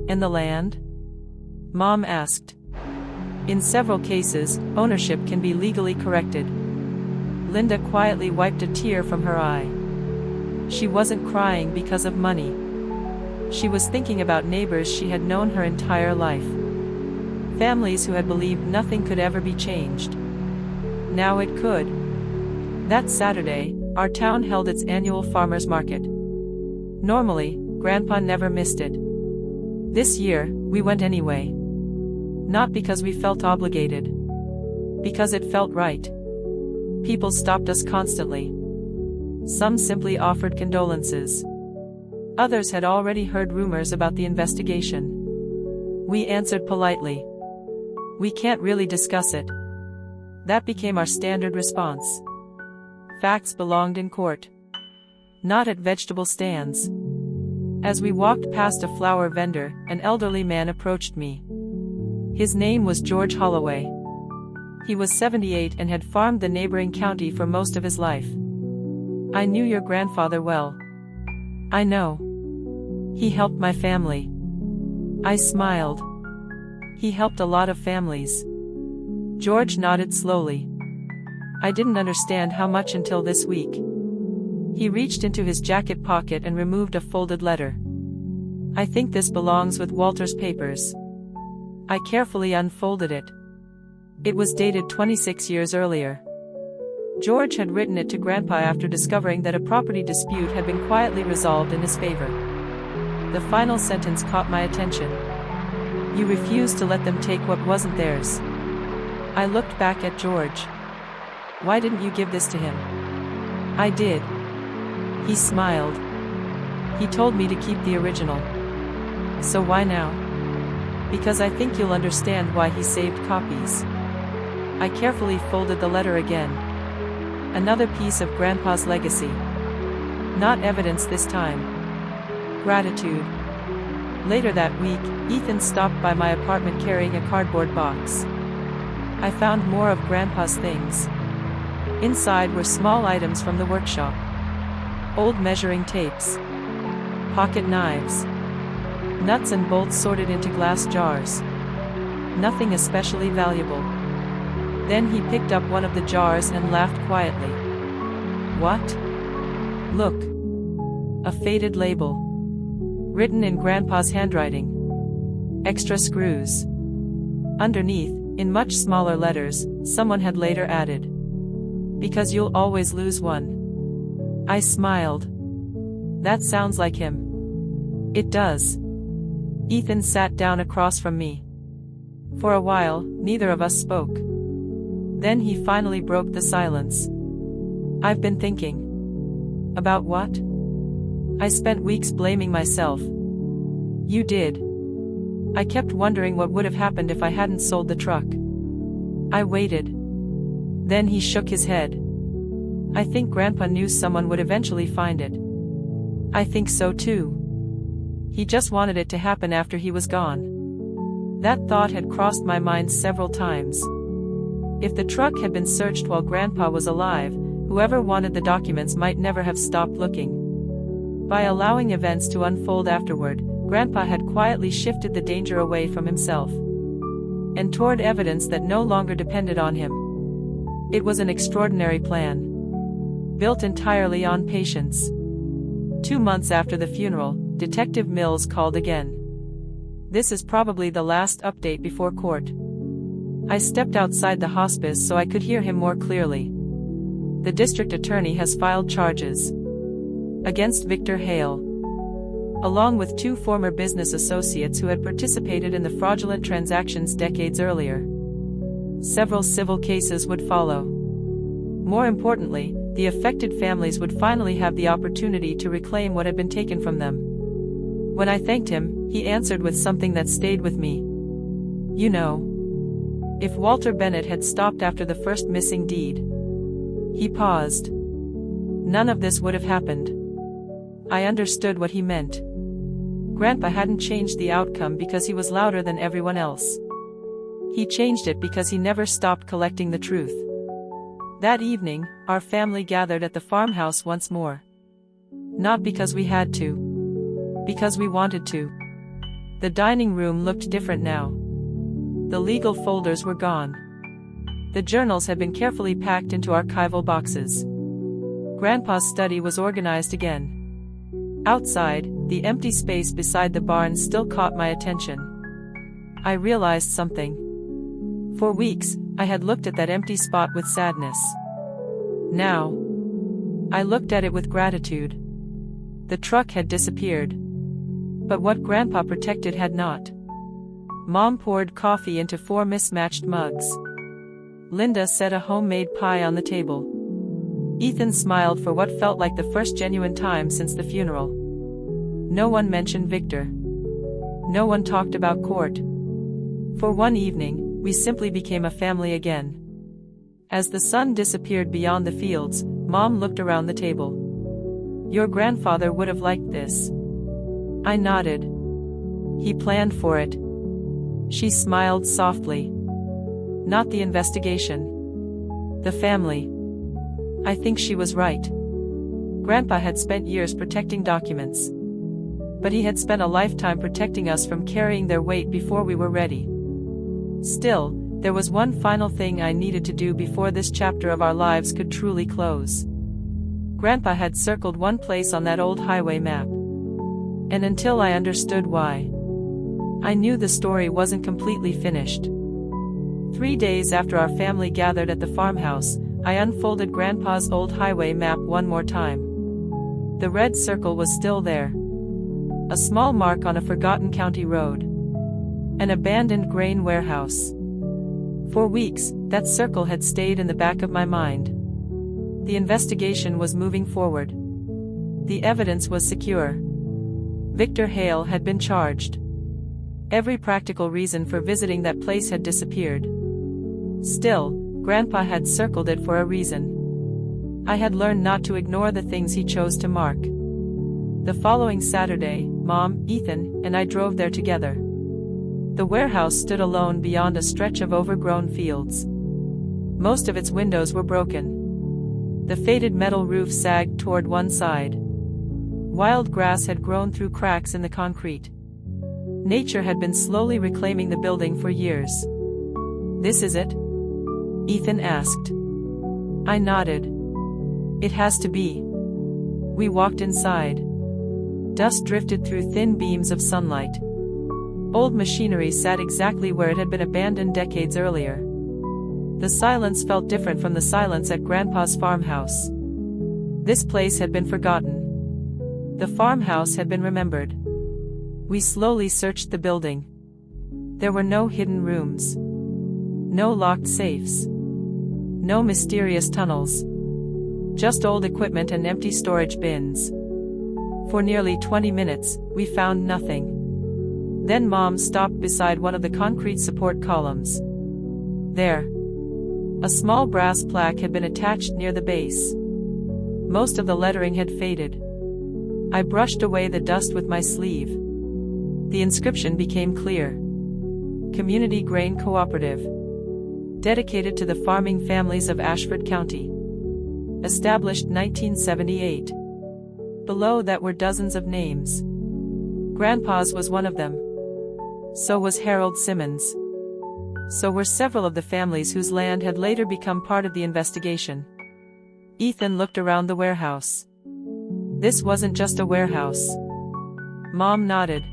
"And the land?" Mom asked. "In several cases, ownership can be legally corrected." Linda quietly wiped a tear from her eye. She wasn't crying because of money. She was thinking about neighbors she had known her entire life. Families who had believed nothing could ever be changed. Now it could. That Saturday, our town held its annual farmers market. Normally, Grandpa never missed it. This year, we went anyway. Not because we felt obligated. Because it felt right. People stopped us constantly. Some simply offered condolences. Others had already heard rumors about the investigation. We answered politely. "We can't really discuss it." That became our standard response. Facts belonged in court. Not at vegetable stands. As we walked past a flower vendor, an elderly man approached me. His name was George Holloway. He was 78 and had farmed the neighboring county for most of his life. "I knew your grandfather well." "I know. He helped my family." I smiled. "He helped a lot of families." George nodded slowly. "I didn't understand how much until this week." He reached into his jacket pocket and removed a folded letter. "I think this belongs with Walter's papers." I carefully unfolded it. It was dated 26 years earlier. George had written it to Grandpa after discovering that a property dispute had been quietly resolved in his favor. The final sentence caught my attention. "You refused to let them take what wasn't theirs." I looked back at George. "Why didn't you give this to him?" "I did." He smiled. "He told me to keep the original." "So why now?" "Because I think you'll understand why he saved copies." I carefully folded the letter again. Another piece of Grandpa's legacy. Not evidence this time. Gratitude. Later that week, Ethan stopped by my apartment carrying a cardboard box. I found more of Grandpa's things. Inside were small items from the workshop. Old measuring tapes. Pocket knives. Nuts and bolts sorted into glass jars. Nothing especially valuable. Then he picked up one of the jars and laughed quietly. "What?" "Look. A faded label. Written in Grandpa's handwriting. Extra screws." Underneath, in much smaller letters, someone had later added, "Because you'll always lose one." I smiled. That sounds like him. It does. Ethan sat down across from me. For a while, neither of us spoke. Then he finally broke the silence. "I've been thinking." "About what?" "I spent weeks blaming myself." "You did." "I kept wondering what would have happened if I hadn't sold the truck." I waited. Then he shook his head. "I think Grandpa knew someone would eventually find it." "I think so too. He just wanted it to happen after he was gone." That thought had crossed my mind several times. If the truck had been searched while Grandpa was alive, whoever wanted the documents might never have stopped looking. By allowing events to unfold afterward, Grandpa had quietly shifted the danger away from himself and toward evidence that no longer depended on him. It was an extraordinary plan, built entirely on patience. 2 months after the funeral, Detective Mills called again. "This is probably the last update before court." I stepped outside the hospice so I could hear him more clearly. The district attorney has filed charges against Victor Hale, along with 2 former business associates who had participated in the fraudulent transactions decades earlier. Several civil cases would follow. More importantly, the affected families would finally have the opportunity to reclaim what had been taken from them. When I thanked him, he answered with something that stayed with me. You know, if Walter Bennett had stopped after the first missing deed. He paused. None of this would have happened. I understood what he meant. Grandpa hadn't changed the outcome because he was louder than everyone else. He changed it because he never stopped collecting the truth. That evening, our family gathered at the farmhouse once more. Not because we had to. Because we wanted to. The dining room looked different now. The legal folders were gone. The journals had been carefully packed into archival boxes. Grandpa's study was organized again. Outside, the empty space beside the barn still caught my attention. I realized something. For weeks, I had looked at that empty spot with sadness. Now, I looked at it with gratitude. The truck had disappeared. But what Grandpa protected had not. Mom poured coffee into 4 mismatched mugs. Linda set a homemade pie on the table. Ethan smiled for what felt like the first genuine time since the funeral. No one mentioned Victor. No one talked about court. For one evening, we simply became a family again. As the sun disappeared beyond the fields, Mom looked around the table. Your grandfather would have liked this. I nodded. He planned for it. She smiled softly. Not the investigation. The family. I think she was right. Grandpa had spent years protecting documents. But he had spent a lifetime protecting us from carrying their weight before we were ready. Still, there was one final thing I needed to do before this chapter of our lives could truly close. Grandpa had circled one place on that old highway map. And until I understood why, I knew the story wasn't completely finished. 3 days after our family gathered at the farmhouse, I unfolded Grandpa's old highway map one more time. The red circle was still there. A small mark on a forgotten county road. An abandoned grain warehouse. For weeks, that circle had stayed in the back of my mind. The investigation was moving forward. The evidence was secure. Victor Hale had been charged. Every practical reason for visiting that place had disappeared. Still, Grandpa had circled it for a reason. I had learned not to ignore the things he chose to mark. The following Saturday, Mom, Ethan, and I drove there together. The warehouse stood alone beyond a stretch of overgrown fields. Most of its windows were broken. The faded metal roof sagged toward one side. Wild grass had grown through cracks in the concrete. Nature had been slowly reclaiming the building for years. This is it? Ethan asked. I nodded. It has to be. We walked inside. Dust drifted through thin beams of sunlight. Old machinery sat exactly where it had been abandoned decades earlier. The silence felt different from the silence at Grandpa's farmhouse. This place had been forgotten. The farmhouse had been remembered. We slowly searched the building. There were no hidden rooms. No locked safes. No mysterious tunnels. Just old equipment and empty storage bins. For nearly 20 minutes, we found nothing. Then Mom stopped beside one of the concrete support columns. There. A small brass plaque had been attached near the base. Most of the lettering had faded. I brushed away the dust with my sleeve. The inscription became clear. Community Grain Cooperative. Dedicated to the farming families of Ashford County. Established 1978. Below that were dozens of names. Grandpa's was one of them. So was Harold Simmons. So were several of the families whose land had later become part of the investigation. Ethan looked around the warehouse. This wasn't just a warehouse. Mom nodded.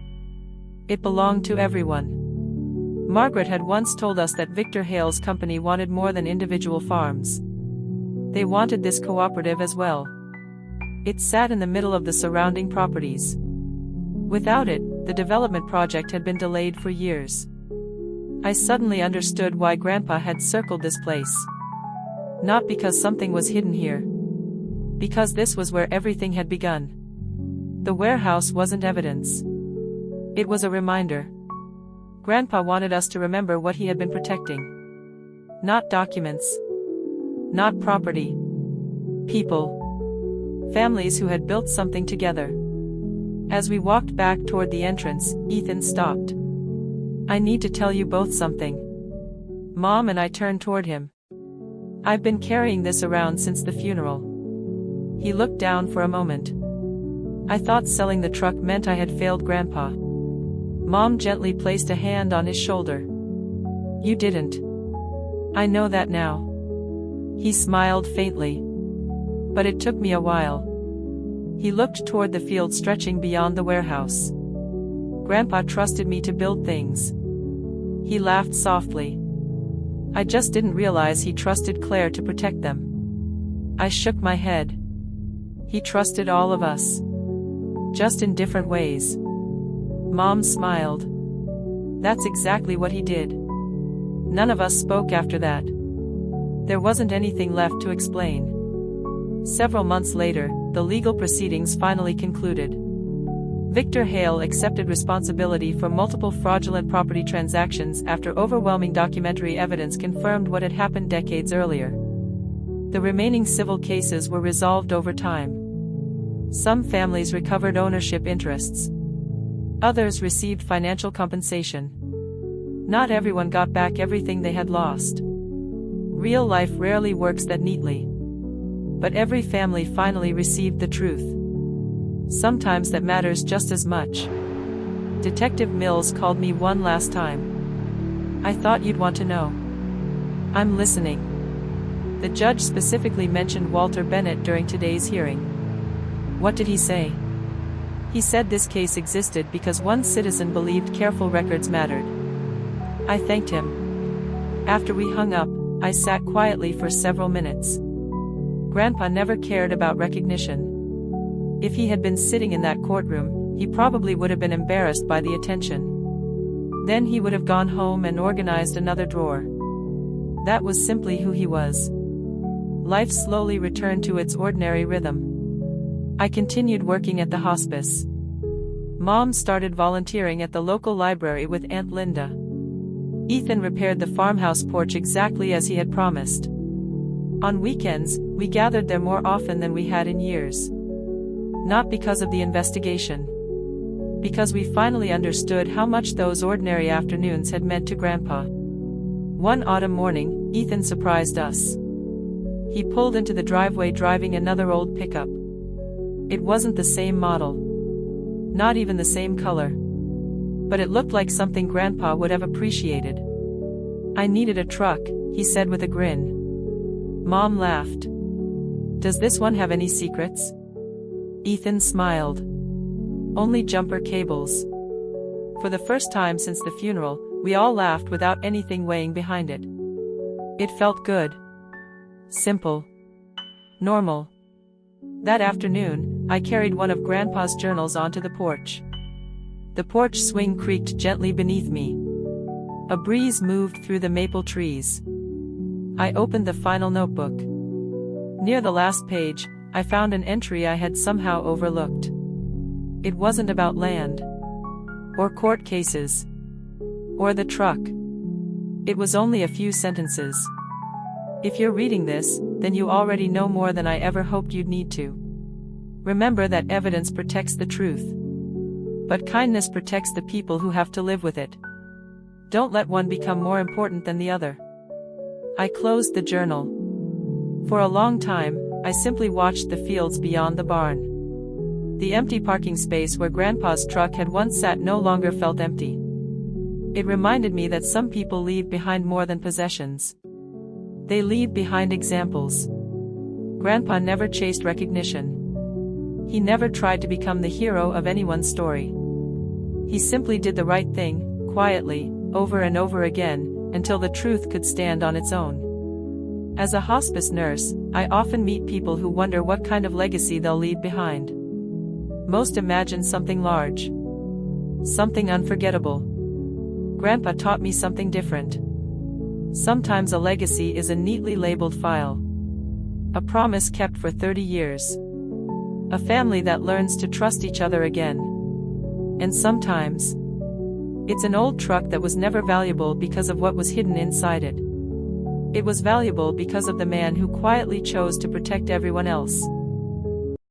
It belonged to everyone. Margaret had once told us that Victor Hale's company wanted more than individual farms. They wanted this cooperative as well. It sat in the middle of the surrounding properties. Without it, the development project had been delayed for years. I suddenly understood why Grandpa had circled this place. Not because something was hidden here. Because this was where everything had begun. The warehouse wasn't evidence. It was a reminder. Grandpa wanted us to remember what he had been protecting. Not documents. Not property. People. Families who had built something together. As we walked back toward the entrance, Ethan stopped. "I need to tell you both something." Mom and I turned toward him. "I've been carrying this around since the funeral." He looked down for a moment. "I thought selling the truck meant I had failed Grandpa." Mom gently placed a hand on his shoulder. "You didn't. I know that now." He smiled faintly. "But it took me a while." He looked toward the field stretching beyond the warehouse. "Grandpa trusted me to build things." He laughed softly. "I just didn't realize he trusted Claire to protect them." I shook my head. "He trusted all of us. Just in different ways." Mom smiled. "That's exactly what he did." None of us spoke after that. There wasn't anything left to explain. Several months later, the legal proceedings finally concluded. Victor Hale accepted responsibility for multiple fraudulent property transactions after overwhelming documentary evidence confirmed what had happened decades earlier. The remaining civil cases were resolved over time. Some families recovered ownership interests. Others received financial compensation. Not everyone got back everything they had lost. Real life rarely works that neatly. But every family finally received the truth. Sometimes that matters just as much. Detective Mills called me one last time. "I thought you'd want to know." "I'm listening." "The judge specifically mentioned Walter Bennett during today's hearing." "What did he say?" "He said this case existed because one citizen believed careful records mattered." I thanked him. After we hung up, I sat quietly for several minutes. Grandpa never cared about recognition. If he had been sitting in that courtroom, he probably would have been embarrassed by the attention. Then he would have gone home and organized another drawer. That was simply who he was. Life slowly returned to its ordinary rhythm. I continued working at the hospice. Mom started volunteering at the local library with Aunt Linda. Ethan repaired the farmhouse porch exactly as he had promised. On weekends, we gathered there more often than we had in years. Not because of the investigation. Because we finally understood how much those ordinary afternoons had meant to Grandpa. One autumn morning, Ethan surprised us. He pulled into the driveway driving another old pickup. It wasn't the same model. Not even the same color. But it looked like something Grandpa would have appreciated. "I needed a truck," he said with a grin. Mom laughed. "Does this one have any secrets?" Ethan smiled. "Only jumper cables." For the first time since the funeral, we all laughed without anything weighing behind it. It felt good. Simple. Normal. That afternoon, I carried one of Grandpa's journals onto the porch. The porch swing creaked gently beneath me. A breeze moved through the maple trees. I opened the final notebook. Near the last page, I found an entry I had somehow overlooked. It wasn't about land. Or court cases. Or the truck. It was only a few sentences. If you're reading this, then you already know more than I ever hoped you'd need to. Remember that evidence protects the truth. But kindness protects the people who have to live with it. Don't let one become more important than the other. I closed the journal. For a long time, I simply watched the fields beyond the barn. The empty parking space where Grandpa's truck had once sat no longer felt empty. It reminded me that some people leave behind more than possessions. They leave behind examples. Grandpa never chased recognition. He never tried to become the hero of anyone's story. He simply did the right thing, quietly, over and over again, until the truth could stand on its own. As a hospice nurse, I often meet people who wonder what kind of legacy they'll leave behind. Most imagine something large. Something unforgettable. Grandpa taught me something different. Sometimes a legacy is a neatly labeled file. A promise kept for 30 years. A family that learns to trust each other again. And sometimes, it's an old truck that was never valuable because of what was hidden inside it. It was valuable because of the man who quietly chose to protect everyone else.